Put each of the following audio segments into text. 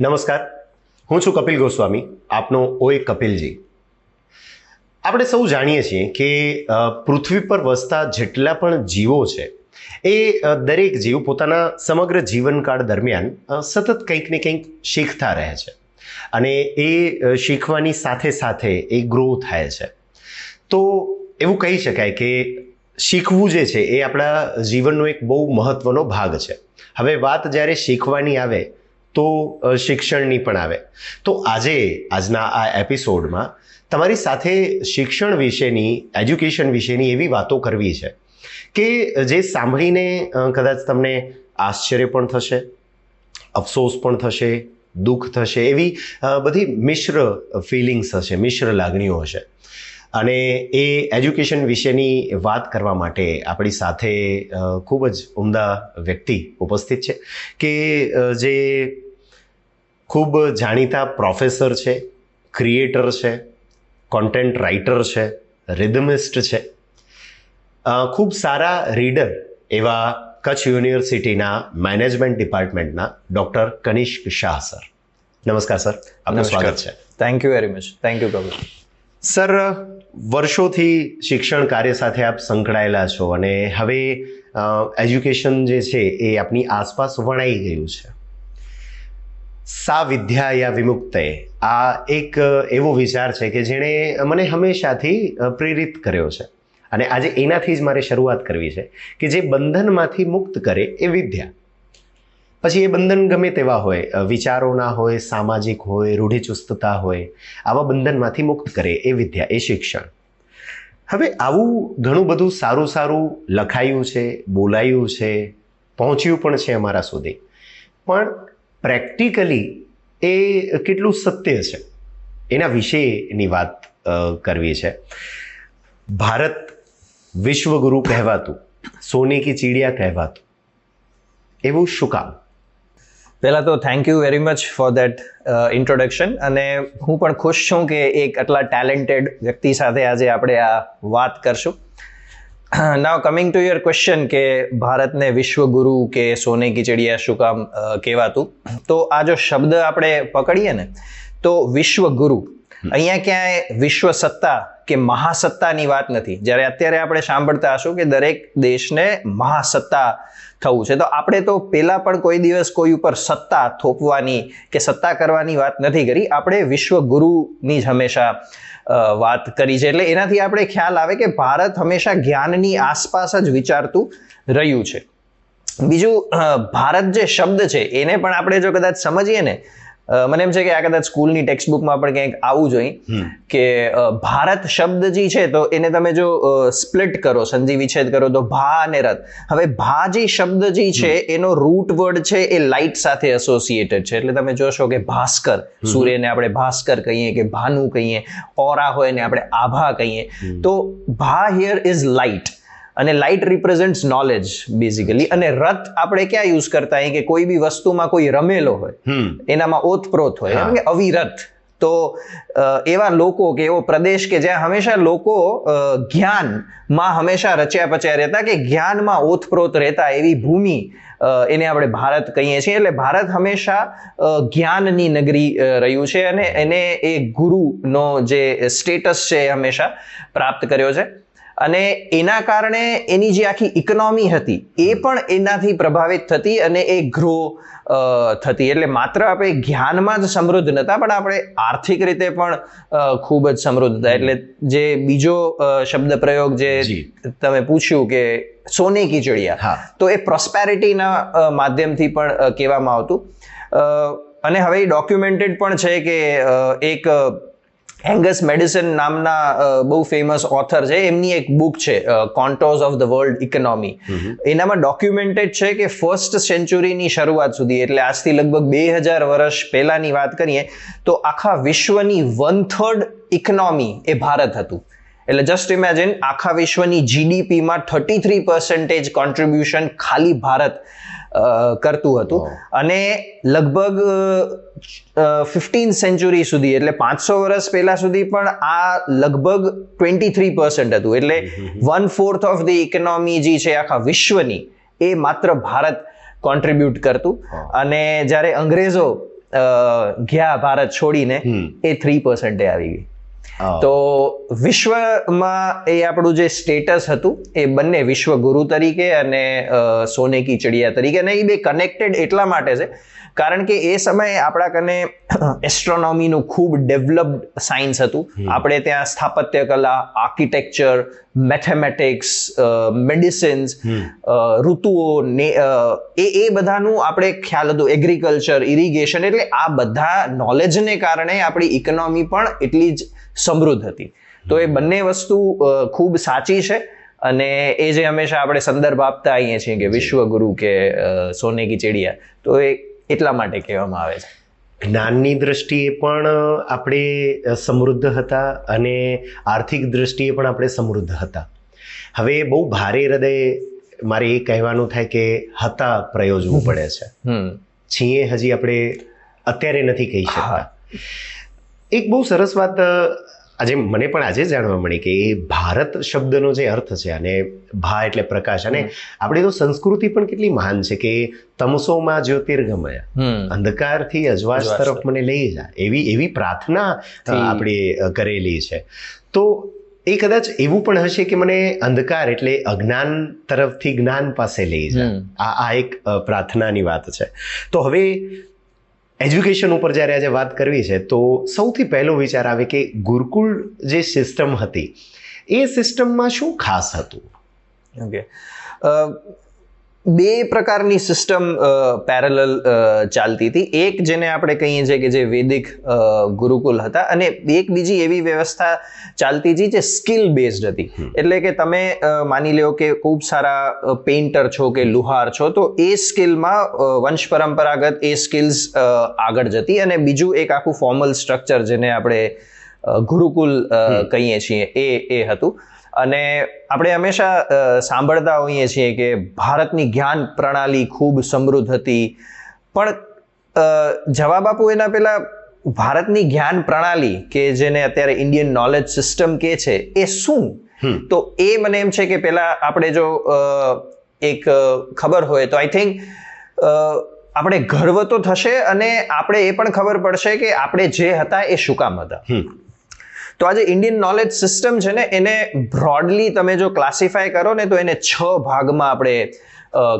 નમસ્કાર, હું છું કપિલ ગોસ્વામી, આપનો ઓય કપિલજી. આપણે સૌ જાણીએ છીએ કે પૃથ્વી પર વસતા જેટલા પણ જીવો છે એ દરેક જીવ પોતાના સમગ્ર જીવનકાળ દરમિયાન સતત કંઈક ને કંઈક શીખતા રહે છે અને એ શીખવાની સાથે સાથે એ ગ્રો થાય છે. તો એવું કહી શકાય કે શીખવું જે છે એ આપણા જીવનનો એક બહુ મહત્વનો ભાગ છે. હવે વાત જ્યારે શીખવાની આવે તો શિક્ષણની પણ આવે. તો આજના આ એપિસોડમાં તમારી સાથે શિક્ષણ વિશેની, એજ્યુકેશન વિશેની એવી વાતો કરવી છે કે જે સાંભળીને કદાચ તમને આશ્ચર્ય પણ થશે, અફસોસ પણ થશે, દુઃખ થશે, એવી બધી મિશ્ર ફિલિંગ્સ હશે, મિશ્ર લાગણીઓ હશે. અને એ એજ્યુકેશન વિશેની વાત કરવા માટે આપણી સાથે ખૂબ જ ઉમદા વ્યક્તિ ઉપસ્થિત છે કે જે ખૂબ જાણીતા પ્રોફેસર છે, ક્રિએટર છે, કોન્ટેન્ટ રાઇટર છે, રિધમિસ્ટ છે, ખૂબ સારા રીડર એવા કચ્છ યુનિવર્સિટીના મેનેજમેન્ટ ડિપાર્ટમેન્ટના ડૉક્ટર કનિષ્ક શાહ સર. નમસ્કાર સર, આપનું સ્વાગત છે. Thank you very much. Thank you Kapil. Sir, વર્ષોથી શિક્ષણ કાર્ય સાથે આપ સંકળાયેલા છો અને હવે એજ્યુકેશન જે છે એ આપની આસપાસ વણાઈ ગયું છે. સા વિદ્યા યા વિમુક્તય, આ એક એવો વિચાર છે કે જેણે મને હંમેશાથી પ્રેરિત કર્યો છે અને આજે એનાથી જ મારે શરૂઆત કરવી છે કે જે બંધનમાંથી મુક્ત કરે એ વિદ્યા. પછી એ બંધન ગમે તેવા હોય, વિચારોના હોય, સામાજિક હોય, રૂઢિચુસ્તતા હોય, આવા બંધનમાંથી મુક્ત કરે એ વિદ્યા, એ શિક્ષણ. હવે આવું ઘણું બધું સારું સારું લખાયું છે, બોલાયું છે, પહોંચ્યું પણ છે અમારા સુધી, પણ પ્રેક્ટિકલી એ કેટલું સત્ય છે એના વિશેની વાત કરવી છે. ભારત વિશ્વગુરુ કહેવાતું, સોને કી ચીડિયા કહેવાતું, એવું શું કામ? પહેલાં તો thank you very much for that introduction. અને હું પણ ખુશ છું કે એક આટલા ટેલેન્ટેડ વ્યક્તિ સાથે આજે આપણે આ વાત કરશું. નાવ કમિંગ ટુ યોર ક્વેશ્ચન કે ભારતને વિશ્વગુરુ કે સોને કી ચિડિયા શું કામ કહેવાતું, તો આ જો શબ્દ આપણે પકડીએ ને તો વિશ્વગુરુ, અહીંયા ક્યાંય વિશ્વ સત્તા કે મહાસત્તાની વાત નથી. જ્યારે અત્યારે આપણે સાંભળતા હશું કે દરેક દેશને મહાસત્તા થવું છે, તો આપણે તો પહેલા પણ કોઈ દિવસ કોઈ ઉપર સત્તા થોપવાની કે સત્તા કરવાની વાત નથી કરી. આપણે વિશ્વગુરુની જ હંમેશા વાત કરી છે. એટલે એનાથી આપણે ખ્યાલ આવે કે ભારત હંમેશા જ્ઞાનની આસપાસ જ વિચારતું રહ્યું છે. બીજું, ભારત જે શબ્દ છે એને પણ આપણે જો કદાચ સમજીએ ને, મને એમ છે કે આ કદાચ સ્કૂલની ટેક્સ્ટબુકમાં પણ ક્યાંક આવવું જોઈએ કે ભારત શબ્દ જે છે તો એને તમે જો સ્પ્લિટ કરો, સંધિ વિચ્છેદ કરો તો ભા અને રથ. હવે ભા જે શબ્દ જે છે એનો રૂટ વર્ડ છે એ લાઇટ સાથે એસોસિએટેડ છે. એટલે તમે જોશો કે ભાસ્કર, સૂર્યને આપણે ભાસ્કર કહીએ કે ભાનુ કહીએ, ઓરા હોય ને આપણે આભા કહીએ. તો ભા હિયર ઇઝ લાઇટ અને લાઇટ રિપ્રેઝેન્ટ્સ નોલેજ બેઝિકલી. અને રથ આપણે ક્યાં યુઝ કરતા હોય કે કોઈ બી વસ્તુમાં કોઈ રમેલો હોય, એનામાં ઓતપ્રોત હોય, કે અવિરત. તો એવા લોકો કે એવો પ્રદેશ કે જ્યાં હંમેશા લોકો જ્ઞાનમાં હંમેશા રચ્યા પચ્યા રહેતા, કે જ્ઞાનમાં ઓતપ્રોત રહેતા, એવી ભૂમિ એને આપણે ભારત કહીએ છીએ. એટલે ભારત હંમેશા જ્ઞાનની નગરી રહ્યું છે અને એને એ ગુરુનો જે સ્ટેટસ છે એ હંમેશા પ્રાપ્ત કર્યો છે. અને એના કારણે એની જે આખી ઇકોનોમી હતી એ પણ એનાથી પ્રભાવિત થતી અને એ ગ્રો થતી. એટલે માત્ર આપણે જ્ઞાનમાં જ સમૃદ્ધ નહોતા, પણ આપણે આર્થિક રીતે પણ ખૂબ જ સમૃદ્ધ હતા. એટલે જે બીજો શબ્દ પ્રયોગ જે તમે પૂછ્યું કે સોને કી ચિડિયા, તો એ પ્રોસ્પેરિટીના માધ્યમથી પણ કહેવામાં આવતું. અને હવે એ ડોક્યુમેન્ટેડ પણ છે કે એક એંગસ મેડિસન નામના બહુ ફેમસ ઓથર છે, એમની એક બુક છે કોન્ટોર્સ ઓફ ધ વર્લ્ડ ઇકોનોમી. એનામાં ડોક્યુમેન્ટેડ છે કે ફર્સ્ટ સેન્ચુરીની શરૂઆત સુધી, એટલે આજથી લગભગ 2000 વર્ષ પહેલાની વાત કરીએ તો આખા વિશ્વની 1/3 ઇકોનોમી એ ભારત હતું. એટલે જસ્ટ ઇમેજિન, આખા વિશ્વની જીડીપીમાં 33% કોન્ટ્રીબ્યુશન ખાલી ભારત કરતું હતું. અને લગભગ 15th સેન્ચુરી સુધી, એટલે 500 વર્ષ પહેલા સુધી પણ આ લગભગ 23% હતું. એટલે 1/4 ઓફ ધ ઇકોનોમી જે છે આખા વિશ્વની, એ માત્ર ભારત કોન્ટ્રીબ્યુટ કરતું. અને જ્યારે અંગ્રેજો ગયા ભારત છોડીને એ 3% આવી ગઈ. તો વિશ્વમાં એ આપણું જે સ્ટેટસ હતું એ બંને વિશ્વ ગુરુ તરીકે અને સોને કી ચિડિયા તરીકે, અને એ બે કનેક્ટેડ એટલા માટે છે કારણ કે એ સમયે આપણા કને એસ્ટ્રોનોમીનું ખૂબ ડેવલપ્ડ સાયન્સ હતું. આપણે ત્યાં સ્થાપત્ય કલા, આર્કિટેક્ચર, મેથેમેટિક્સ, મેડિસિન્સ, ઋતુઓ એ બધાનું આપણે ખ્યાલ હતું, એગ્રીકલ્ચર, ઇરિગેશન, એટલે આ બધા નોલેજને કારણે આપણી ઇકોનોમી પણ એટલી જ સમૃદ્ધ હતી. તો એ બંને વસ્તુ ખૂબ સાચી છે અને એ જે હંમેશા આપણે સંદર્ભ આપતા આવીએ છીએ કે વિશ્વગુરુ કે સોને કી ચિડિયા, તો એ એટલા માટે કહેવામાં આવે છે. જ્ઞાનની દ્રષ્ટિએ પણ આપણે સમૃદ્ધ હતા અને આર્થિક દ્રષ્ટિએ પણ આપણે સમૃદ્ધ હતા. હવે બહુ ભારે હૃદય મારે એ કહેવાનું થાય કે હતા પ્રયોજવું પડે છે. છીએ હજી આપણે અત્યારે નથી કહી શકતા. એક બહુ સરસ વાત આજે મને પણ આજે જાણવા મળી કે એ ભારત શબ્દનો જે અર્થ છે, અને ભા એટલે પ્રકાશ, અને આપણી તો સંસ્કૃતિ પણ કેટલી મહાન છે કે તમસોમાં જ્યોતિર્ગમય, અંધકારથી અજવાસ તરફ મને લઈ જા, એવી પ્રાર્થના આપણે કરેલી છે. તો એ કદાચ એવું પણ હશે કે મને અંધકાર એટલે અજ્ઞાન તરફથી જ્ઞાન પાસે લઈ જા, આ એક પ્રાર્થનાની વાત છે. તો હવે એજ્યુકેશન ઉપર જ્યારે આજે વાત કરવી છે તો સૌથી પહેલો વિચાર આવે કે ગુરુકુળ જે સિસ્ટમ હતી એ સિસ્ટમમાં શું ખાસ હતું? ઓકે, બે પ્રકારની સિસ્ટમ પેરેલલ ચાલતી હતી. એક જેને આપણે કહીએ છીએ કે જે વૈદિક ગુરુકુલ હતા, અને એક બીજી એવી વ્યવસ્થા ચાલતી હતી જે સ્કિલ બેઝડ હતી. એટલે કે તમે માની લો કે ખૂબ સારા પેઇન્ટર છો કે લુહાર છો, તો એ સ્કિલમાં વંશ પરંપરાગત એ સ્કિલ્સ આગળ જતી, અને બીજું એક આખું ફોર્મલ સ્ટ્રક્ચર જેને આપણે ગુરુકુલ કહીએ છીએ એ હતું. અને આપણે હંમેશા સાંભળતા હોઈએ છીએ કે ભારતની જ્ઞાન પ્રણાલી ખૂબ સમૃદ્ધ હતી, પણ જવાબ આપું એના પહેલા ભારતની જ્ઞાન પ્રણાલી કે જેને અત્યારે ઇન્ડિયન નોલેજ સિસ્ટમ કે છે એ શું? તો એ મને એમ છે કે પહેલા આપણે જો એક ખબર હોય તો આઈ થિંક આપણે ગર્વ તો થશે, અને આપણે એ પણ ખબર પડશે કે આપણે જે હતા એ શું કામ હતા. તો આજે ઇન્ડિયન નોલેજ સિસ્ટમ છે ને, એને બ્રોડલી તમે જો ક્લાસિફાય કરો ને તો એને 6 ભાગમાં આપણે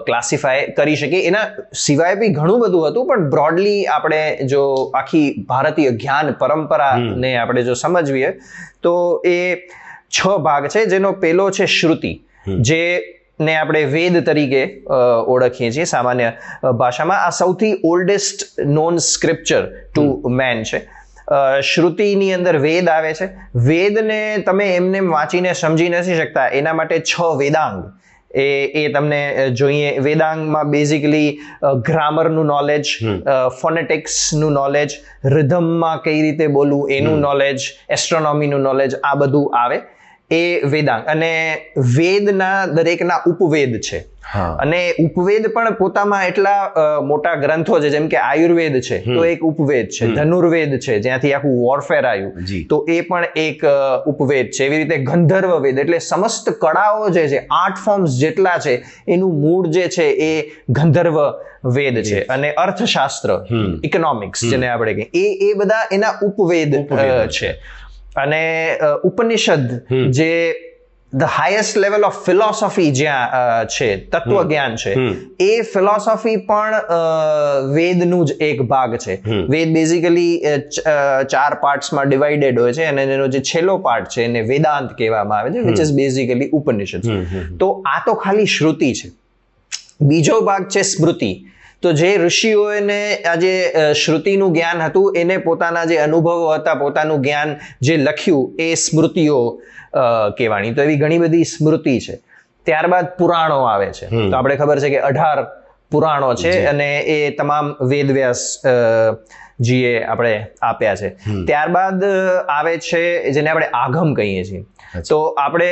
ક્લાસિફાય કરી શકીએ. એના સિવાય બી ઘણું બધું હતું, પણ બ્રોડલી આપણે જો આખી ભારતીય જ્ઞાન પરંપરાને આપણે જો સમજવીએ તો એ 6 ભાગ છે. જેનો પહેલો છે શ્રુતિ, જે ને આપણે વેદ તરીકે ઓળખીએ છીએ સામાન્ય ભાષામાં. આ સૌથી oldest known scripture to man છે. શ્રુતિની અંદર વેદ આવે છે. વેદને તમે એમને વાંચીને સમજી નથી શકતા, એના માટે 6 વેદાંગ એ તમને જોઈએ. વેદાંગમાં બેઝિકલી ગ્રામરનું નોલેજ, ફોનેટિક્સનું નોલેજ, રિધમમાં કઈ રીતે બોલવું એનું નોલેજ, એસ્ટ્રોનોમીનું નોલેજ, આ બધું આવે એ વેદાંગ. અને વેદના દરેકના ઉપવેદ છે, અને ઉપવેદ પણ પોતામાં એટલા મોટા ગ્રંથો છે, જેમ કે આયુર્વેદ છે તો એક ઉપવેદ છે, ધનુર્વેદ છે જ્યાંથી આખું વોરફેર આવ્યું, તો એ પણ એક ઉપવેદ છે. એવી રીતે ગંધર્વ વેદ, એટલે સમસ્ત કળાઓ જે છે, 8 ફોર્મ્સ જેટલા છે, એનું મૂળ જે છે એ ગંધર્વ વેદ છે. અને અર્થશાસ્ત્ર, ઇકોનોમિક્સ જેને આપણે કહીએ, એ બધા એના ઉપવેદ છે. અને ઉપનિષદ જે the highest level of philosophy જ્યાં છે, તત્વજ્ઞાન છે, એ ફિલોસોફી પણ વેદનું જ એક ભાગ છે. વેદ બેઝિકલી 4 પાર્ટ્સમાં ડિવાઇડેડ હોય છે, અને એનો જે છેલ્લો પાર્ટ છે એને વેદાંત કહેવામાં આવે છે, વિચ ઇઝ બેઝિકલી ઉપનિષદ. તો આ તો ખાલી શ્રુતિ છે. બીજો ભાગ છે સ્મૃતિ. તો જે ઋષિઓને આજે શ્રુતિનું જ્ઞાન હતું, એને પોતાના જે અનુભવો હતા, પોતાનું જ્ઞાન જે લખ્યું, એ સ્મૃતિઓ કહેવાની. તો એવી ઘણી બધી સ્મૃતિ છે. ત્યારબાદ પુરાણો આવે છે. તો આપણે ખબર છે કે 18 પુરાણો છે, અને એ તમામ વેદવ્યાસ જીએ આપણે આપ્યા છે. ત્યારબાદ આવે છે જેને આપણે આગમ કહીએ છીએ. તો આપણે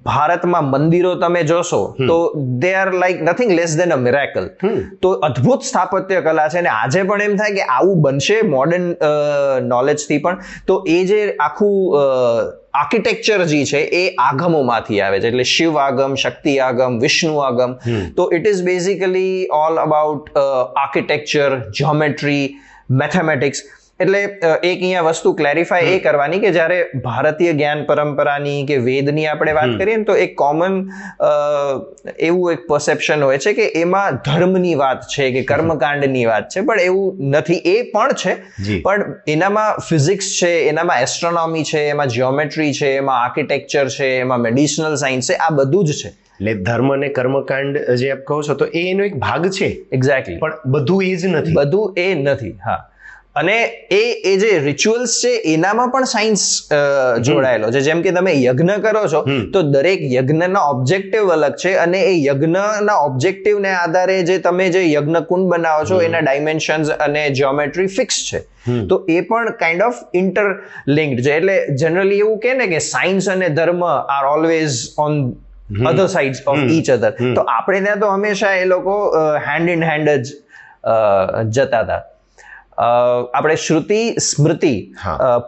ભારતમાં મંદિરો તમે જોશો તો they are like nothing less than a miracle. તો અદ્ભુત સ્થાપત્ય કલા છે, અને આજે પણ એમ થાય કે આવું બનશે મોડર્ન નોલેજથી પણ. તો એ જે આખું આર્કિટેક્ચર જે છે એ આગમોમાંથી આવે છે, એટલે શિવ આગમ, શક્તિ આગમ, વિષ્ણુ આગમ. તો it is basically all about architecture, geometry, mathematics. એટલે એક અહીંયા વસ્તુ ક્લેરિફાય એ કરવાની કે જ્યારે ભારતીય જ્ઞાન પરંપરાની કે વેદની આપણે વાત કરીએ ને, તો એક કોમન એવું એક પરસેપ્શન હોય છે કે એમાં ધર્મની વાત છે કે કર્મકાંડની વાત છે, પણ એવું નથી. એ પણ છે, પણ એનામાં ફિઝિક્સ છે, એનામાં એસ્ટ્રોનોમી છે, એમાં જીઓમેટ્રી છે, એમાં આર્કિટેક્ચર છે, એમાં મેડિસિનલ સાયન્સ છે, આ બધું જ છે. એટલે ધર્મ અને કર્મકાંડ જે આપ કહો છો તો એ એનો એક ભાગ છે. એક્ઝેક્ટલી. પણ બધું એ જ નથી. બધું એ નથી. હા. અને એ જે રિચ્યુઅલ્સ છે એનામાં પણ સાયન્સ જોડાયેલો છે. જેમ કે તમે યજ્ઞ કરો છો તો દરેક યજ્ઞના ઓબ્જેક્ટિવ અલગ છે, અને એ યજ્ઞના ઓબ્જેક્ટિવને આધારે જે તમે જે યજ્ઞ કુંડ બનાવો છો એના ડાયમેન્શન્સ અને જ્યોમેટ્રી ફિક્સ છે. તો એ પણ કાઇન્ડ ઓફ ઇન્ટરલિંક્ડ છે. એટલે જનરલી એવું કહે ને કે સાયન્સ અને ધર્મ are always on other sides of each other. તો આપણે ત્યાં તો હંમેશા એ લોકો હેન્ડ ઇન હેન્ડ જ જતા હતા. આપણે શ્રુતિ, સ્મૃતિ,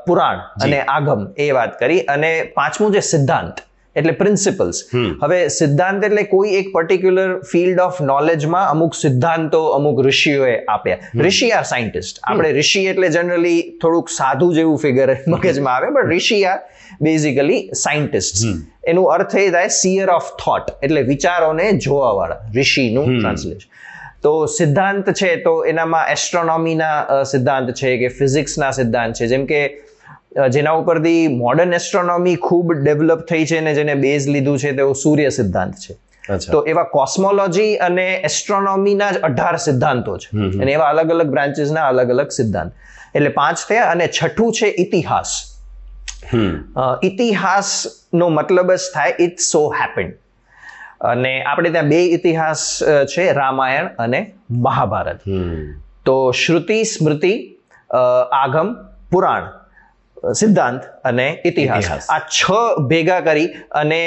પુરાણ અને આગમ એ વાત કરી. અને પાંચમું જે સિદ્ધાંત એટલે પ્રિન્સિપલ્સ. હવે સિદ્ધાંત એટલે કોઈ એક પર્ટિક્યુલર ફિલ્ડ ઓફ નોલેજમાં અમુક સિદ્ધાંતો અમુક ઋષિઓએ આપ્યા. ઋષિ આર સાયન્ટિસ્ટ. આપણે ઋષિ એટલે જનરલી થોડુંક સાધુ જેવું ફિગર મગજમાં આવે, પણ ઋષિ આર બેઝિકલી સાયન્ટિસ્ટ. એનું અર્થ એ થાય સિયર ઓફ થોટ, એટલે વિચારોને જોવાવાળા, ઋષિનું ટ્રાન્સલેશન. તો સિદ્ધાંત છે તો એનામાં એસ્ટ્રોનોમીના સિદ્ધાંત છે કે ફિઝિક્સના સિદ્ધાંત છે, જેમ કે જેના ઉપરથી મોડર્ન એસ્ટ્રોનોમી ખૂબ ડેવલપ થઈ છે ને જેને બેઝ લીધું છે તેઓ સૂર્ય સિદ્ધાંત છે. તો એવા કોસ્મોલોજી અને એસ્ટ્રોનોમીના જ 18 સિદ્ધાંતો છે, અને એવા અલગ અલગ બ્રાન્ચીસના અલગ અલગ સિદ્ધાંત. એટલે 5 થયા. અને છઠ્ઠું છે ઇતિહાસ. ઇતિહાસનો મતલબ જ થાય ઇટ સો હેપન્ડ. અને આપણે ત્યાં 2 ઇતિહાસ છે, રામાયણ અને મહાભારત. તો શ્રુતિ, સ્મૃતિ, આગમ, પુરાણ, સિદ્ધાંત અને ઇતિહાસ, આ 6 ભેગા કરી અને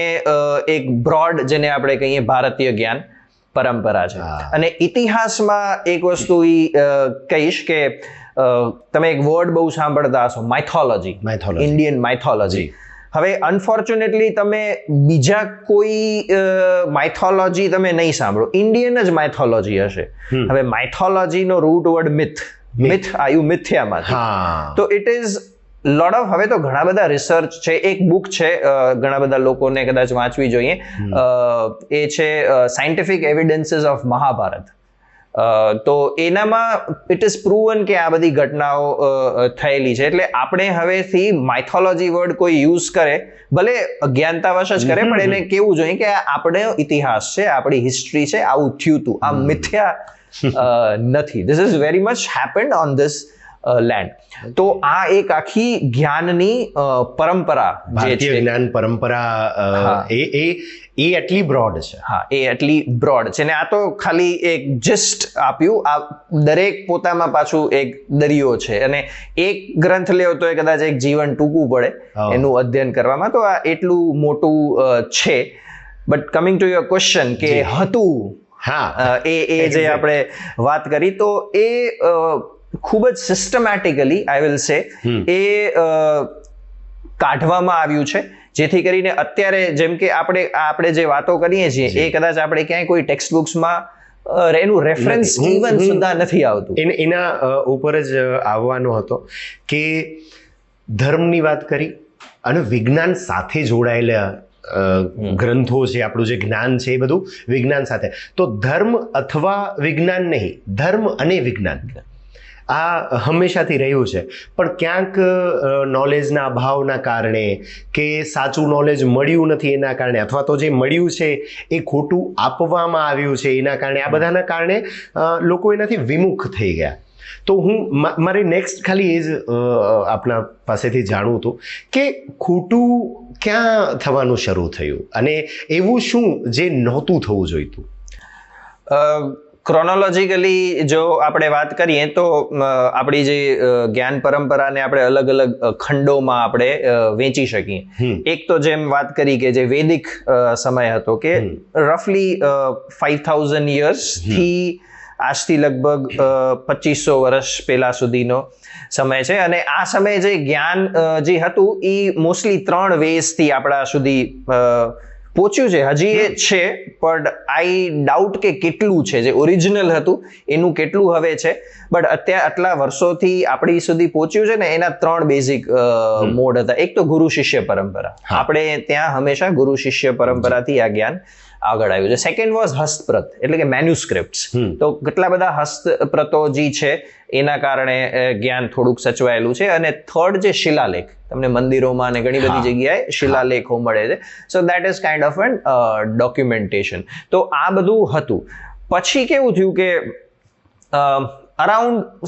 એક બ્રોડ જેને આપણે કહીએ ભારતીય જ્ઞાન પરંપરા છે. અને ઇતિહાસમાં એક વસ્તુ કહીશ કે તમે એક વર્ડ બહુ સાંભળતા હશો, માઇથોલોજી, ઇન્ડિયન માઇથોલોજી. હવે અનફોર્ચ્યુનેટલી તમે બીજા કોઈ માઇથોલોજી તમે નહીં સાંભળો, ઇન્ડિયન જ માઇથોલોજી હશે. હવે માઇથોલોજીનો રૂટ વર્ડ મિથ આવ્યું મિથ્યામાંથી. તો ઇટ ઇઝ લોટ ઓફ, હવે તો ઘણા બધા રિસર્ચ છે. એક બુક છે, ઘણા બધા લોકોને કદાચ વાંચવી જોઈએ, એ છે સાયન્ટિફિક એવિડન્સીસ ઓફ મહાભારત. તો એનામાં ઇટ ઇઝ પ્રૂવન કે આ બધી ઘટનાઓ થયેલી છે. એટલે આપણે હવેથી માઇથોલોજી વર્ડ કોઈ યુઝ કરે, ભલે અજ્ઞાનતાવશ જ કરે, પણ એને કેવું જોઈએ કે આપણો ઇતિહાસ છે, આપણી હિસ્ટ્રી છે, આવું થયું હતું, આ મિથ્યા નથી. This is very much happened on this land. તો આ એક આખી જ્ઞાનની પરંપરા જે છે, જ્ઞાન પરંપરા એ એટલી બ્રોડ છે. હા, એ એટલી બ્રોડ છે. ને આ તો ખાલી એક જસ્ટ આપ્યું. આ દરેક પોતામાં પાછું એક દરિયો છે, અને એક ગ્રંથ લેવો તો એ કદાચ એક જીવન ટૂંકું પડે એનું અધ્યયન કરવામાં. તો આ એટલું મોટું છે. But coming to your question કે હતું, એ જે આપણે વાત કરી, તો એ ખૂબ જ સિસ્ટમેટિકલી આઈ વિલ સે એ કાઢવામાં આવ્યું છે, જેથી કરીને અત્યારે જેમ કે આપણે જે વાતો કરીએ છીએ એ કદાચ આપણે ક્યાંય કોઈ ટેક્સ્ટ બુક્સમાં એનું રેફરન્સ ઇવન સુદ્ધા નથી આવતું. એના ઉપર જ આવવાનો હતો કે ધર્મની વાત કરી અને વિજ્ઞાન સાથે જોડાયેલા ગ્રંથો છે, આપણું જે જ્ઞાન છે એ બધું વિજ્ઞાન સાથે. તો ધર્મ અથવા વિજ્ઞાન નહીં, ધર્મ અને વિજ્ઞાન આ હંમેશાથી રહ્યું છે. પણ ક્યાંક નોલેજના અભાવના કારણે કે સાચું નોલેજ મળ્યું નથી એના કારણે, અથવા તો જે મળ્યું છે એ ખોટું આપવામાં આવ્યું છે એના કારણે, આ બધાના કારણે લોકો એનાથી વિમુખ થઈ ગયા. તો હું મારી નેક્સ્ટ ખાલી એ જ આપણા પાસેથી જાણવું હતું કે ખોટું ક્યાં થવાનું શરૂ થયું અને એવું શું જે નહોતું થવું જોઈતું. ક્રોનોલોજીકલી જો આપણે વાત કરીએ તો આપણી જે જ્ઞાન પરંપરાને આપણે અલગ અલગ ખંડોમાં આપણે વેચી શકીએ. એક તો જેમ વાત કરી કે જે વૈદિક સમય હતો, કે રફલી 5000 યર્સથી આજથી લગભગ 2500 વર્ષ પહેલા સુધીનો સમય છે. અને આ સમયે જે જ્ઞાન જે હતું એ મોસ્ટલી 3 વેઝથી આપણા સુધી પહોંચ્યું છે, હજી એ છે, પણ આઈ ડાઉટ કે કેટલું છે જે ઓરિજિનલ હતું એનું કેટલું હવે છે. બટ અત્યારે આટલા વર્ષોથી આપણી સુધી પહોંચ્યું છે ને, એના 3 બેઝિક મોડ હતા. એક તો ગુરુ શિષ્ય પરંપરા, આપણે ત્યાં હંમેશા ગુરુ શિષ્ય પરંપરાથી આ જ્ઞાન આગળ આવ્યું છે. સેકન્ડ વોઝ હસ્તપ્રત, એટલે કે મેન્યુસ્ક્રિપ્ટ્સ. તો કેટલા બધા હસ્તપ્રતો જે છે એના કારણે જ્ઞાન થોડુંક સચવાયેલું છે. અને થર્ડ જે શિલાલેખ, તમને મંદિરોમાં અને ઘણી બધી જગ્યાએ શિલાલેખો મળે છે. So that is kind of an documentation. તો આ બધું હતું. પછી કેવું થયું કે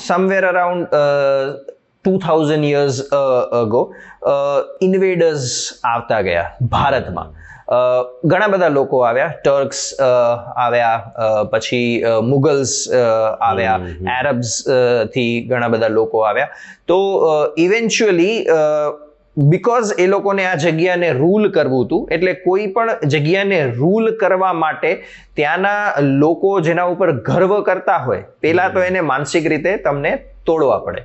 somewhere around 2000 years ago invaders આવતા ગયા ભારતમાં. ઘણા બધા લોકો આવ્યા, ટર્ક્સ આવ્યા, પછી મુગલ્સ આવ્યા, એરબ્સ થી ઘણા બધા લોકો આવ્યા. તો ઇવેન્ચ્યુઅલી બિકોઝ એ લોકોને આ જગ્યાને રૂલ કરવું હતું, એટલે કોઈ પણ જગ્યાને રૂલ કરવા માટે ત્યાંના લોકો જેના ઉપર ગર્વ કરતા હોય, પહેલા તો એને માનસિક રીતે તમને તોડવા પડે.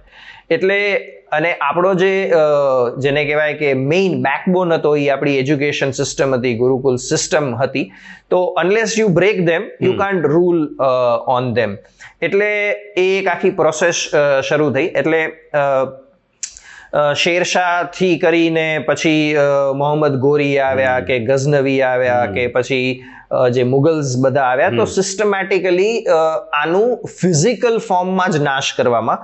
એટલે અને આપણો જેને કહેવાય કે મેઇન બેકબોન હતો એ આપણી એજ્યુકેશન સિસ્ટમ હતી, ગુરુકુલ સિસ્ટમ હતી. તો unless you break them you can't rule on them. એટલે એ એક આખી પ્રોસેસ શરૂ થઈ. એટલે શેરશાહથી કરીને પછી મોહમ્મદ ગોરી આવ્યા, કે ગઝનવી આવ્યા, કે પછી જે મુગલ્સ બધા આવ્યા. તો સિસ્ટમેટિકલી આનું ફિઝિકલ ફોર્મમાં જ નાશ કરવામાં